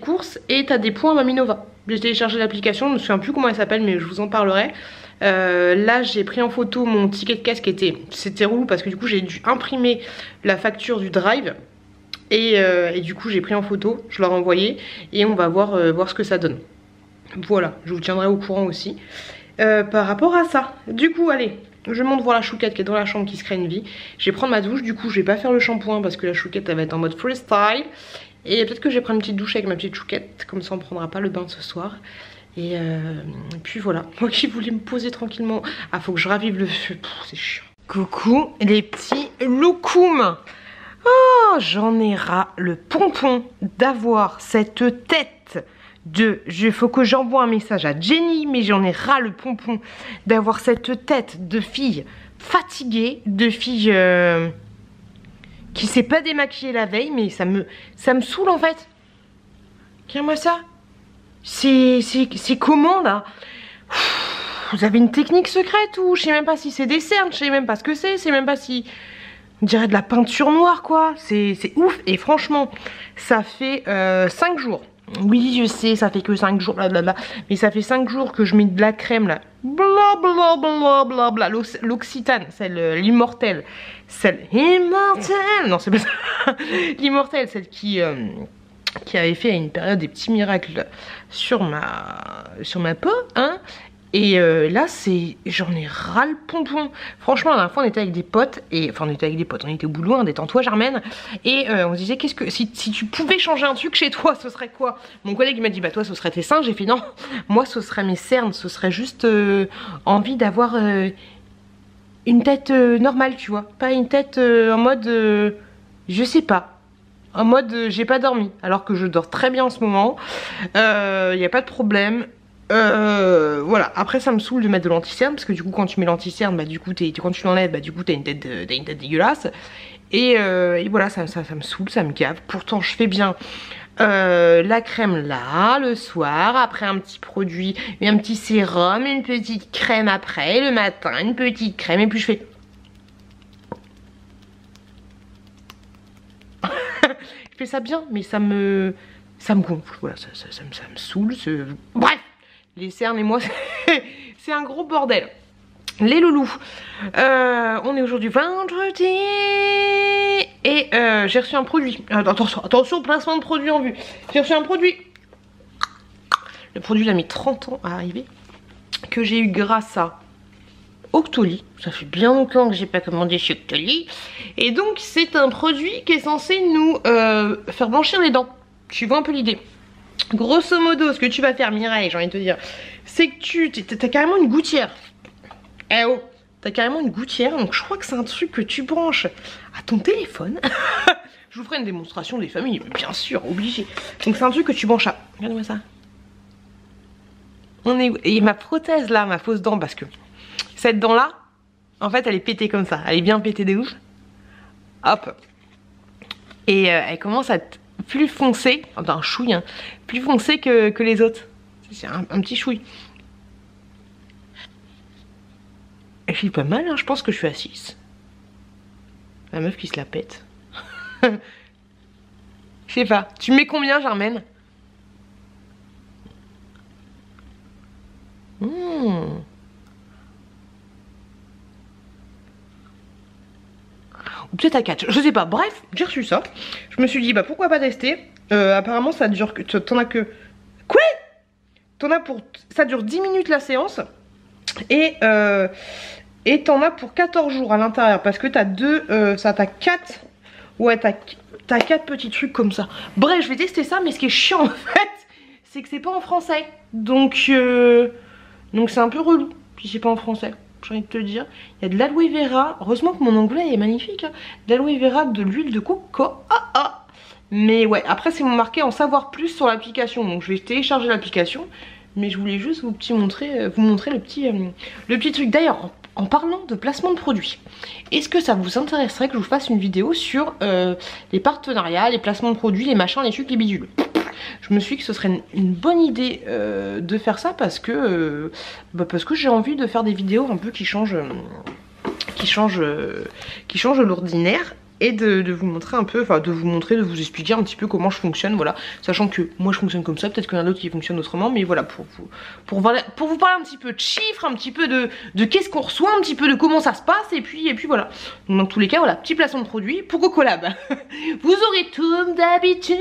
course et t'as des points Maminova. J'ai téléchargé l'application, je me souviens plus comment elle s'appelle mais je vous en parlerai. Là j'ai pris en photo mon ticket de caisse qui c'était relou parce que du coup j'ai dû imprimer la facture du drive. Et du coup j'ai pris en photo, je leur ai envoyé et on va voir ce que ça donne. Voilà, je vous tiendrai au courant aussi par rapport à ça. Du coup allez, je monte voir la Chouquette qui est dans la chambre qui se crée une vie. Je vais prendre ma douche, du coup je vais pas faire le shampoing parce que la Chouquette elle va être en mode freestyle. Et peut-être que je vais prendre une petite douche avec ma petite Chouquette, comme ça on prendra pas le bain ce soir. Et puis voilà, moi qui voulais me poser tranquillement. Ah faut que je ravive le feu, c'est chiant. Coucou les petits loukoums. Oh, j'en ai ras le pompon d'avoir cette tête faut que j'envoie un message à Jenny, mais j'en ai ras le pompon d'avoir cette tête de fille fatiguée, de fille qui s'est pas démaquillée la veille, mais ça me saoule en fait. Regarde-moi ça. C'est comment là? Vous avez une technique secrète ou je sais même pas si c'est des cernes, je sais même pas ce que c'est même pas si... On dirait de la peinture noire quoi, c'est ouf. Et franchement, ça fait 5 jours. Oui, je sais, ça fait que 5 jours, blablabla. Mais ça fait 5 jours que je mets de la crème là. Blablabla. L'Occitane, celle, l'immortelle. Celle immortelle. Non, c'est pas ça. L'immortelle, celle qui avait fait à une période des petits miracles sur ma peau, hein. Et là, j'en ai ras le pompon. Franchement, la dernière fois, on était avec des potes. Enfin, on était au boulot, hein, détends-toi, Germaine. Et on se disait, si tu pouvais changer un truc chez toi, ce serait quoi? Mon collègue, il m'a dit, bah toi, ce serait tes seins. J'ai fait, non, moi, ce serait mes cernes. Ce serait juste envie d'avoir une tête normale, tu vois. Pas une tête en mode, je sais pas. En mode, j'ai pas dormi. Alors que je dors très bien en ce moment. Y a pas de problème. Voilà, après ça me saoule de mettre de l'anti-cerne parce que du coup quand tu mets l'anti-cerne, bah du coup quand tu l'enlèves, bah du coup t'as une tête dégueulasse. Et voilà, ça me saoule, ça me gave. Pourtant je fais bien la crème là, le soir, après un petit produit, un petit sérum, une petite crème après, le matin, une petite crème, et puis je fais... je fais ça bien, mais ça me gonfle, voilà, ça me saoule, bref. Les cernes et moi, c'est un gros bordel. Les loulous, on est aujourd'hui vendredi. Et j'ai reçu un produit. Attention, placement de produit en vue. J'ai reçu un produit. Le produit, il a mis 30 ans à arriver. Que j'ai eu grâce à Octoly. Ça fait bien longtemps que j'ai pas commandé chez Octoly. Et donc, c'est un produit qui est censé nous faire blanchir les dents. Tu vois un peu l'idée. Grosso modo, ce que tu vas faire, Mireille, j'ai envie de te dire, c'est que t'as carrément une gouttière. Eh oh, t'as carrément une gouttière, donc je crois que c'est un truc que tu branches à ton téléphone. Je vous ferai une démonstration des familles, bien sûr, obligé. Donc c'est un truc que tu branches à... Regarde-moi ça. Et ma prothèse là, ma fausse dent, parce que cette dent là, en fait, elle est pétée comme ça. Elle est bien pétée des ouf. Hop. Et elle commence à être plus foncé, enfin un chouille, hein, plus foncé que les autres. C'est un petit chouille. Et je suis pas mal, hein, je pense que je suis à 6. La meuf qui se la pète. Je sais pas. Tu mets combien, Germaine? Ou peut-être à 4, je sais pas. Bref, j'ai reçu ça. Je me suis dit, bah pourquoi pas tester. Apparemment, ça dure que... T'en as que... Quoi? Ça dure 10 minutes la séance. Et t'en as pour 14 jours à l'intérieur. Parce que t'as t'as 4... Ouais, t'as 4 petits trucs comme ça. Bref, je vais tester ça. Mais ce qui est chiant, en fait, c'est que c'est pas en français. Donc c'est un peu relou si c'est pas en français. J'ai envie de te dire, il y a de l'aloe vera. Heureusement que mon anglais est magnifique, hein. De l'aloe vera, de l'huile de coco. Mais ouais, après c'est marqué en savoir plus sur l'application. Donc je vais télécharger l'application. Mais je voulais juste vous montrer le petit truc. D'ailleurs, en parlant de placement de produits, est-ce que ça vous intéresserait que je vous fasse une vidéo sur les partenariats, les placements de produits, les machins, les trucs, les bidules? Je me suis dit que ce serait une bonne idée de faire ça parce que j'ai envie de faire des vidéos un peu qui changent l'ordinaire. Et de vous montrer un peu, enfin de vous expliquer un petit peu comment je fonctionne, voilà. Sachant que moi je fonctionne comme ça, peut-être qu'il y en a d'autres qui fonctionnent autrement, mais voilà, pour vous parler un petit peu de chiffres, un petit peu de qu'est-ce qu'on reçoit, un petit peu de comment ça se passe, et puis voilà. Donc dans tous les cas, voilà, petit placement de produit pour Cocolab. Vous aurez tout d'habitude,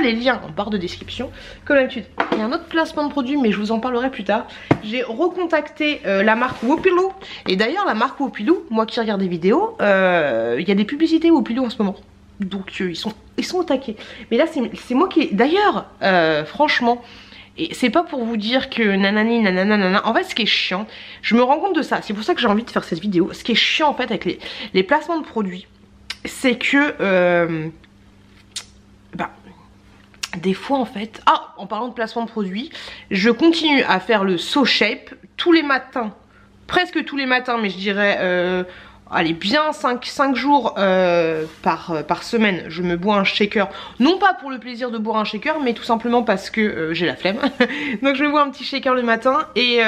les liens en barre de description, comme d'habitude. Il y a un autre placement de produit, mais je vous en parlerai plus tard. J'ai recontacté la marque Wopilou, et d'ailleurs la marque Wopilou, moi qui regarde des vidéos, il y a des publicité au Wopilou en ce moment, donc ils sont au taquet. Mais là c'est moi qui, d'ailleurs franchement, et c'est pas pour vous dire que nanani nanana, en fait ce qui est chiant, je me rends compte de ça, c'est pour ça que j'ai envie de faire cette vidéo. Ce qui est chiant en fait avec les placements de produits, c'est que des fois en fait, en parlant de placement de produits, je continue à faire le So Shape tous les matins, presque tous les matins, mais je dirais allez, bien 5 jours par semaine, je me bois un shaker. Non pas pour le plaisir de boire un shaker, mais tout simplement parce que j'ai la flemme. Donc je me bois un petit shaker le matin et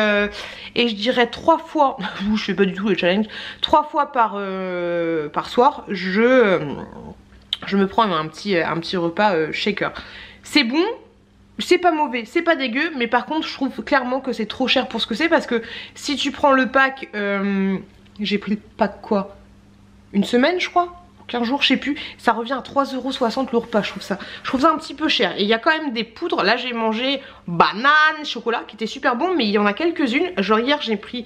je dirais 3 fois, je fais pas du tout le challenge, 3 fois par soir, je me prends un petit repas shaker. C'est bon. C'est pas mauvais, c'est pas dégueu, mais par contre je trouve clairement que c'est trop cher pour ce que c'est, parce que si tu prends le pack, j'ai pris le pack quoi, une semaine je crois, 15 jours je sais plus, ça revient à 3,60€ le repas. Je trouve ça un petit peu cher. Et il y a quand même des poudres, là j'ai mangé banane, chocolat qui était super bon, mais il y en a quelques-unes, genre hier j'ai pris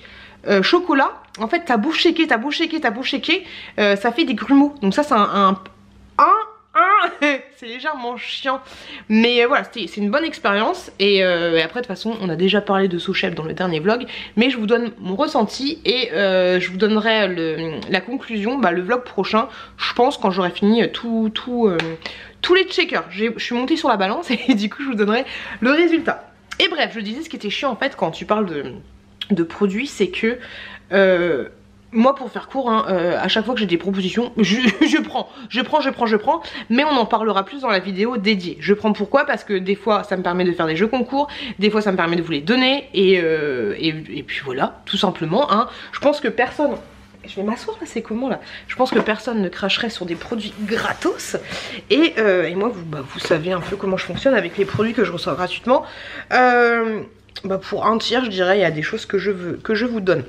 chocolat, en fait t'as beau shaker, ça fait des grumeaux, donc ça c'est c'est légèrement chiant, mais voilà, c'est une bonne expérience. Et après de toute façon on a déjà parlé de So Shape dans le dernier vlog, mais je vous donne mon ressenti et je vous donnerai la conclusion le vlog prochain, je pense, quand j'aurai fini tous les shakers. Je suis montée sur la balance et du coup je vous donnerai le résultat. Et bref, je disais, ce qui était chiant en fait quand tu parles de produits, c'est que moi, pour faire court, à chaque fois que j'ai des propositions, je prends, mais on en parlera plus dans la vidéo dédiée. Je prends pourquoi? Parce que des fois ça me permet de faire des jeux concours, des fois ça me permet de vous les donner, et puis voilà, tout simplement, hein. Je pense que personne... Je vais m'asseoir là, c'est comment là? Je pense que personne ne cracherait sur des produits gratos. Et moi, vous savez un peu comment je fonctionne avec les produits que je reçois gratuitement. Pour un tiers, je dirais, il y a des choses que je vous donne.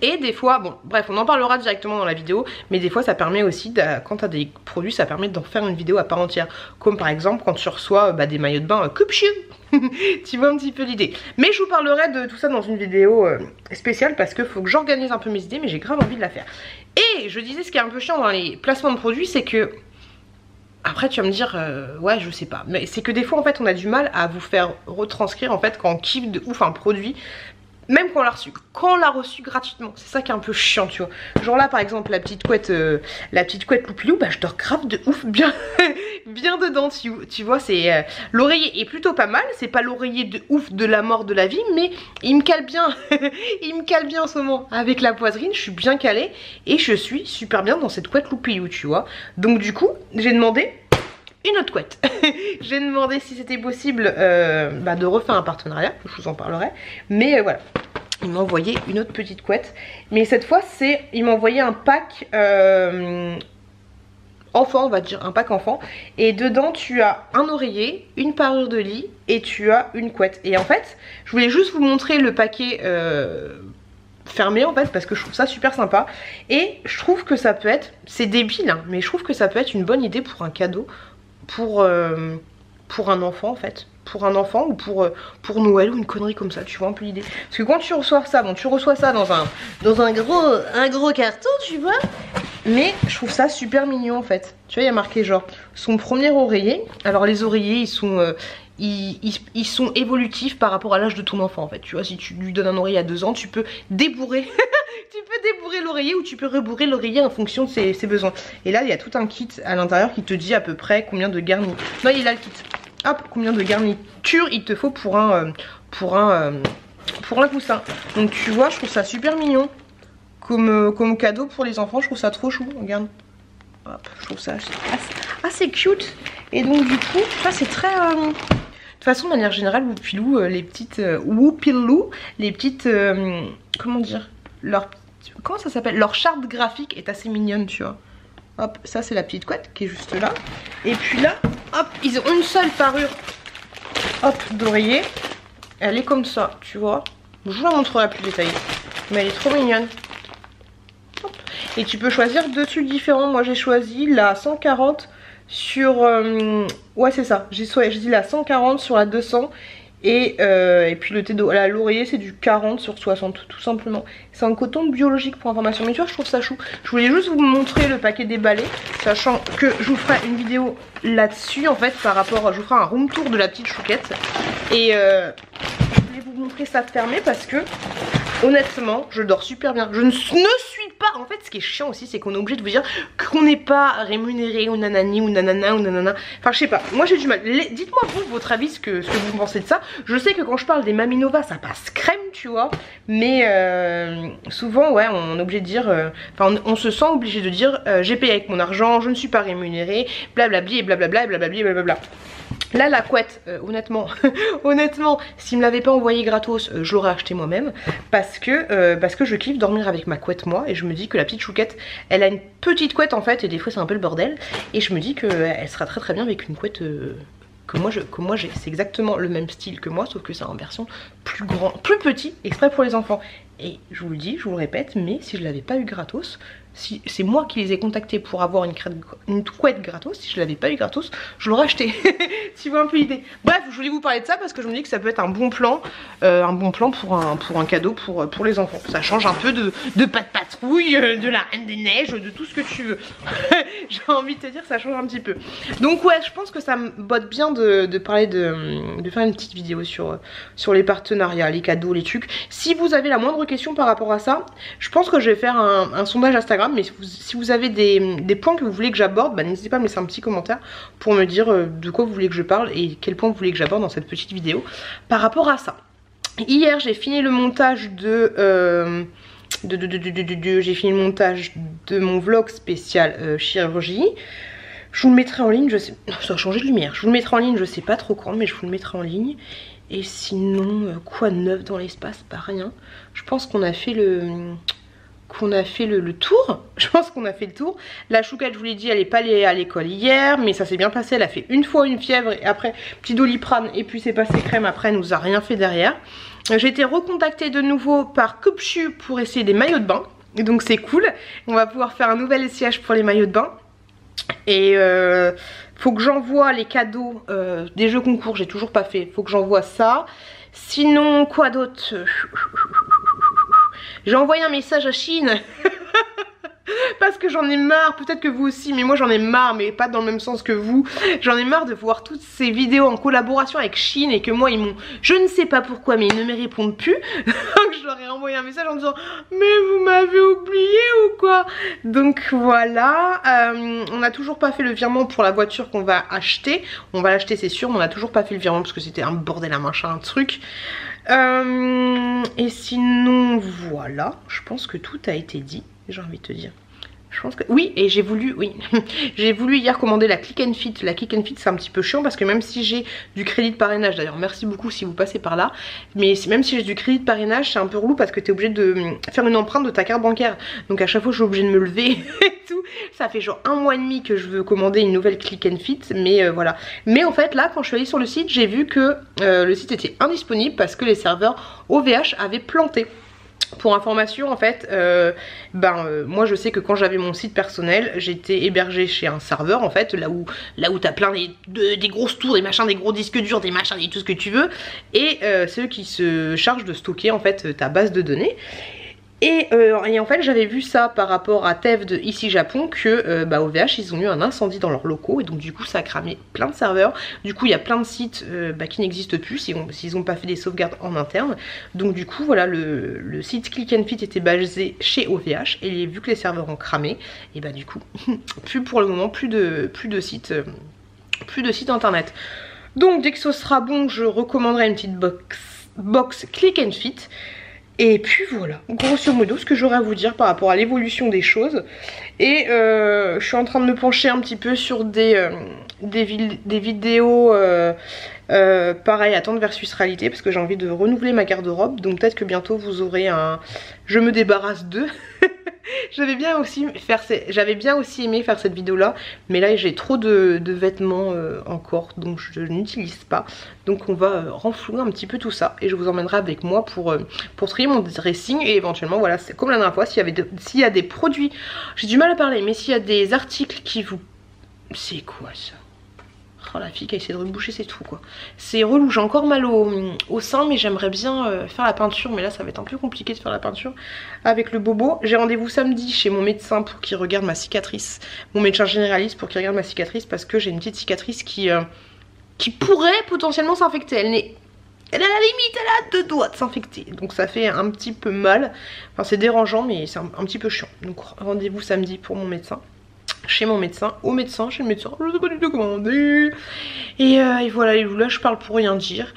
Et des fois, bon bref, on en parlera directement dans la vidéo, mais des fois ça permet aussi, quand t'as des produits, ça permet d'en faire une vidéo à part entière. Comme par exemple quand tu reçois des maillots de bain Cupchiu. Tu vois un petit peu l'idée. Mais je vous parlerai de tout ça dans une vidéo spéciale, parce que faut que j'organise un peu mes idées, mais j'ai grave envie de la faire. Et je disais, ce qui est un peu chiant dans les placements de produits, c'est que... Après tu vas me dire, ouais je sais pas, mais c'est que des fois en fait on a du mal à vous faire retranscrire en fait quand on kiffe de ouf un produit, même quand on l'a reçu gratuitement. C'est ça qui est un peu chiant, tu vois. Genre là par exemple la petite couette Loupilou, je dors grave de ouf bien bien dedans, tu vois. C'est l'oreiller est plutôt pas mal, c'est pas l'oreiller de ouf de la mort de la vie, mais il me cale bien. Il me cale bien en ce moment avec la poitrine, je suis bien calée et je suis super bien dans cette couette Loupilou, tu vois. Donc du coup j'ai demandé une autre couette. J'ai demandé si c'était possible de refaire un partenariat, je vous en parlerai, mais voilà. Il m'a envoyé une autre petite couette, mais cette fois il m'a envoyé un pack enfant, on va dire un pack enfant, et dedans tu as un oreiller, une parure de lit et tu as une couette. Et en fait je voulais juste vous montrer le paquet fermé en fait, parce que je trouve ça super sympa et je trouve que ça peut être, c'est débile hein, mais je trouve que ça peut être une bonne idée pour un cadeau, pour un enfant en fait, pour un enfant ou pour Noël ou une connerie comme ça, tu vois un peu l'idée. Parce que quand tu reçois ça, bon tu reçois ça dans un gros carton, tu vois, mais je trouve ça super mignon en fait. Tu vois, il y a marqué genre son premier oreiller. Alors les oreillers ils sont évolutifs par rapport à l'âge de ton enfant en fait. Tu vois, si tu lui donnes un oreiller à 2 ans, tu peux débourrer tu peux débourrer l'oreiller ou tu peux rebourrer l'oreiller en fonction de ses besoins. Et là il y a tout un kit à l'intérieur qui te dit à peu près combien de garnitures. Non, il est là le kit. Hop, combien de garnitures il te faut pour un coussin. Donc tu vois, je trouve ça super mignon comme cadeau pour les enfants. Je trouve ça trop chou, regarde. Hop, je trouve ça assez cute. Et donc du coup, ça c'est très... De toute façon, de manière générale, Loupilou, les petites... comment dire, comment ça s'appelle, leur charte graphique est assez mignonne, tu vois. Hop, ça c'est la petite couette qui est juste là. Et puis là, hop, ils ont une seule parure, hop, d'oreiller. Elle est comme ça, tu vois. Je vous la montrerai plus détaillée, mais elle est trop mignonne. Hop. Et tu peux choisir 2 tuiles différents. Moi j'ai choisi la 140 sur... ouais c'est ça, j'ai dit la 140 sur la 200. Et puis l'oreiller c'est du 40 sur 60 tout simplement. C'est un coton biologique pour information. Mais tu vois, je trouve ça chou. Je voulais juste vous montrer le paquet déballé, sachant que je vous ferai une vidéo là-dessus en fait, par rapport, je vous ferai un room tour de la petite chouquette. Et je voulais vous montrer ça fermé parce que honnêtement je dors super bien. Je ne suis pas, en fait ce qui est chiant aussi c'est qu'on est obligé de vous dire qu'on n'est pas rémunéré ou nanani ou nanana ou nanana. Enfin je sais pas, moi j'ai du mal. Dites-moi vous votre avis, ce que vous pensez de ça. Je sais que quand je parle des Maminova ça passe crème tu vois, mais souvent ouais on est obligé de dire, enfin on se sent obligé de dire j'ai payé avec mon argent, je ne suis pas rémunéré, blablabli et blablabla et blablabli et blablabla. Là la couette, honnêtement, honnêtement, s'il me l'avait pas envoyé gratos, je l'aurais acheté moi-même parce que je kiffe dormir avec ma couette moi et je me dis que la petite chouquette, elle a une petite couette en fait et des fois c'est un peu le bordel et je me dis qu'elle sera très très bien avec une couette que moi j'ai. C'est exactement le même style que moi sauf que c'est en version plus grand, plus petit, exprès pour les enfants. Et je vous le dis, je vous le répète, mais si je l'avais pas eu gratos, si c'est moi qui les ai contactés pour avoir une couette gratos, si je l'avais pas eu gratos, je l'aurais acheté. Tu vois un peu l'idée. Bref, je voulais vous parler de ça parce que je me dis que ça peut être un bon plan pour un cadeau pour les enfants. Ça change un peu de Pat' Patrouille, de la Reine des Neiges, de tout ce que tu veux. J'ai envie de te dire, ça change un petit peu. Donc ouais, je pense que ça me botte bien de parler de faire une petite vidéo sur les partenariats, les cadeaux, les trucs. Si vous avez la moindre question par rapport à ça, je pense que je vais faire un sondage Instagram. Mais si vous avez des points que vous voulez que j'aborde, bah, n'hésitez pas à me laisser un petit commentaire pour me dire de quoi vous voulez que je parle et quel point vous voulez que j'aborde dans cette petite vidéo par rapport à ça. Hier j'ai fini le montage j'ai fini le montage de mon vlog spécial chirurgie. Je vous le mettrai en ligne, je sais, ça a changé de lumière, je vous le mettrai en ligne, je sais pas trop quand, mais je vous le mettrai en ligne. Et sinon, quoi de neuf dans l'espace? Pas rien. Je pense qu'on a fait le tour. Je pense qu'on a fait le tour. La chouquette, je vous l'ai dit, elle est pas allée à l'école hier, mais ça s'est bien passé. Elle a fait une fois une fièvre et après petit Doliprane et puis c'est passé crème. Après, elle nous a rien fait derrière. J'ai été recontactée de nouveau par Kupchu pour essayer des maillots de bain. Et donc c'est cool. On va pouvoir faire un nouvel essayage pour les maillots de bain. Et faut que j'envoie les cadeaux des jeux concours. J'ai toujours pas fait. Faut que j'envoie ça. Sinon, quoi d'autre? J'ai envoyé un message à Chine parce que j'en ai marre, peut-être que vous aussi, mais moi j'en ai marre, mais pas dans le même sens que vous. J'en ai marre de voir toutes ces vidéos en collaboration avec Chine et que moi ils m'ont, je ne sais pas pourquoi, mais ils ne me répondent plus. Donc je leur ai envoyé un message en disant mais vous m'avez oublié ou quoi? Donc voilà, on n'a toujours pas fait le virement pour la voiture qu'on va acheter. On va l'acheter c'est sûr, mais on n'a toujours pas fait le virement parce que c'était un bordel, un machin, un truc. Et sinon voilà, je pense que tout a été dit, j'ai envie de te dire. Je pense que oui, et j'ai voulu, oui, j'ai voulu hier commander la Click and Fit. La Click and Fit c'est un petit peu chiant parce que même si j'ai du crédit de parrainage, d'ailleurs merci beaucoup si vous passez par là, mais même si j'ai du crédit de parrainage c'est un peu relou parce que tu es obligé de faire une empreinte de ta carte bancaire. Donc à chaque fois je suis obligée de me lever et tout. Ça fait genre 1 mois et demi que je veux commander une nouvelle Click and Fit, mais voilà. Mais en fait là quand je suis allée sur le site, j'ai vu que le site était indisponible parce que les serveurs OVH avaient planté. Pour information en fait, moi je sais que quand j'avais mon site personnel, j'étais hébergée chez un serveur en fait, là où t'as plein des grosses tours, des machins, des gros disques durs, des machins, et tout ce que tu veux. Et c'est eux qui se chargent de stocker en fait ta base de données. Et en fait j'avais vu ça par rapport à Tev de Ici Japon que OVH ils ont eu un incendie dans leurs locaux et donc du coup ça a cramé plein de serveurs. Du coup il y a plein de sites qui n'existent plus s'ils n'ont pas fait des sauvegardes en interne. Donc du coup voilà, le site Click and Fit était basé chez OVH et vu que les serveurs ont cramé, et du coup plus pour le moment, plus de site internet. Donc dès que ce sera bon je recommanderai une petite box Click and Fit. Et puis voilà, grosso modo ce que j'aurais à vous dire par rapport à l'évolution des choses. Et je suis en train de me pencher un petit peu sur des vidéos pareil à tendre versus réalité parce que j'ai envie de renouveler ma garde-robe. Donc peut-être que bientôt vous aurez un je me débarrasse d'eux. J'avais bien aussi aimé faire cette vidéo là, mais là j'ai trop de vêtements encore donc je n'utilise pas. Donc on va renflouer un petit peu tout ça et je vous emmènerai avec moi pour trier mon dressing. Et éventuellement voilà, c'est comme la dernière fois, s'il y a des produits, j'ai du mal à parler, mais s'il y a des articles qui vous... C'est quoi ça? Oh la fille qui a essayé de reboucher ses trous quoi. C'est relou, j'ai encore mal au sein mais j'aimerais bien faire la peinture. Mais là ça va être un peu compliqué de faire la peinture avec le bobo. J'ai rendez-vous samedi chez mon médecin pour qu'il regarde ma cicatrice. Mon médecin généraliste pour qu'il regarde ma cicatrice parce que j'ai une petite cicatrice qui pourrait potentiellement s'infecter. Elle n'est elle a la limite, elle a 2 doigts de s'infecter. Donc ça fait un petit peu mal. Enfin c'est dérangeant mais c'est un petit peu chiant. Donc rendez-vous samedi pour mon médecin. Chez mon médecin, au médecin, chez le médecin. Je sais pas du tout comment on dit. Et voilà les loups, là je parle pour rien dire.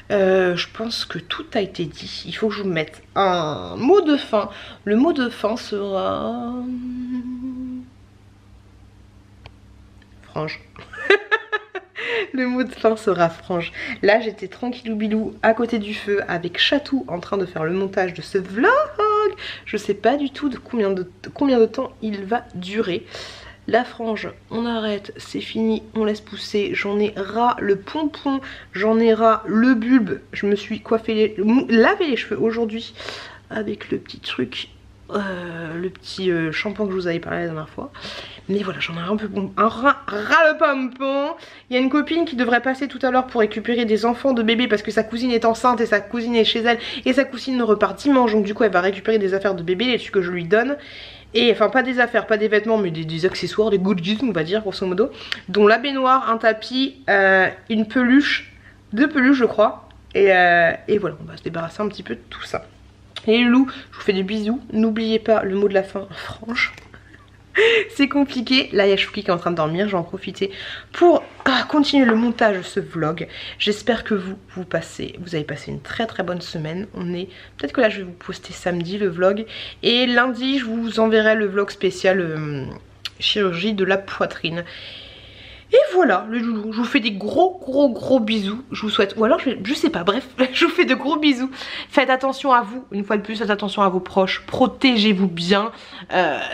Je pense que tout a été dit. Il faut que je vous mette un mot de fin. Le mot de fin sera... frange. Le mot de fin sera frange. Là j'étais tranquillou bilou à côté du feu avec Chatou en train de faire le montage de ce vlog. Je sais pas du tout de combien de temps il va durer. La frange, on arrête, c'est fini, on laisse pousser. J'en ai ras le pompon, j'en ai ras le bulbe. Je me suis coiffé lavé les cheveux aujourd'hui avec le petit truc, le petit shampoing que je vous avais parlé la dernière fois. Mais voilà, j'en ai un peu ras le pompon. Il y a une copine qui devrait passer tout à l'heure pour récupérer des enfants de bébé parce que sa cousine est enceinte et sa cousine est chez elle et sa cousine repart dimanche. Donc du coup elle va récupérer des affaires de bébé, les trucs que je lui donne. Et enfin pas des affaires, pas des vêtements mais des accessoires, des goodies on va dire grosso modo. Dont la baignoire, un tapis, une peluche, 2 peluches je crois. Et voilà, on va se débarrasser un petit peu de tout ça. Et les loups, je vous fais des bisous. N'oubliez pas le mot de la fin, frange. C'est compliqué. Là il y a Chouki qui est en train de dormir. Je vais en profiter pour continuer le montage de ce vlog. J'espère que vous avez passé une très bonne semaine. Peut-être que là je vais vous poster samedi le vlog. Et lundi je vous enverrai le vlog spécial chirurgie de la poitrine. Et voilà le loulou, je vous fais des gros bisous. Je vous souhaite, ou alors je sais pas, bref, je vous fais de gros bisous. Faites attention à vous, une fois de plus, faites attention à vos proches. Protégez-vous bien,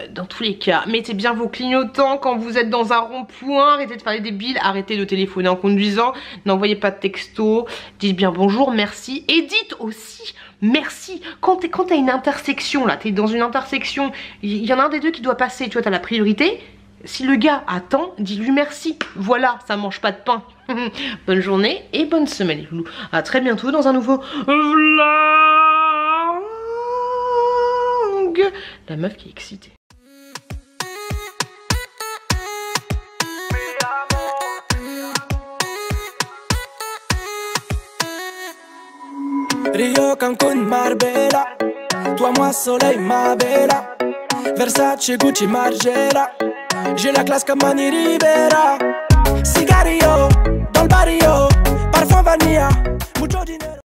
dans tous les cas. Mettez bien vos clignotants quand vous êtes dans un rond-point. Arrêtez de faire les débiles, arrêtez de téléphoner en conduisant. N'envoyez pas de texto, dites bien bonjour, merci. Et dites aussi merci. Quand t'as une intersection là, t'es dans une intersection, il y en a un des deux qui doit passer, tu vois, t'as la priorité. Si le gars attend, dis-lui merci. Voilà, ça mange pas de pain. Bonne journée et bonne semaine les loulous. A très bientôt dans un nouveau vlog. La meuf qui est excitée. Rio, Cancun, Marbella. Toi, moi, soleil, ma bella. Versace, Gucci, Margiela. J'ai la classe comme Manny Rivera. Cigarillo, dans le barrio. Parfum vanilla, mucho dinero.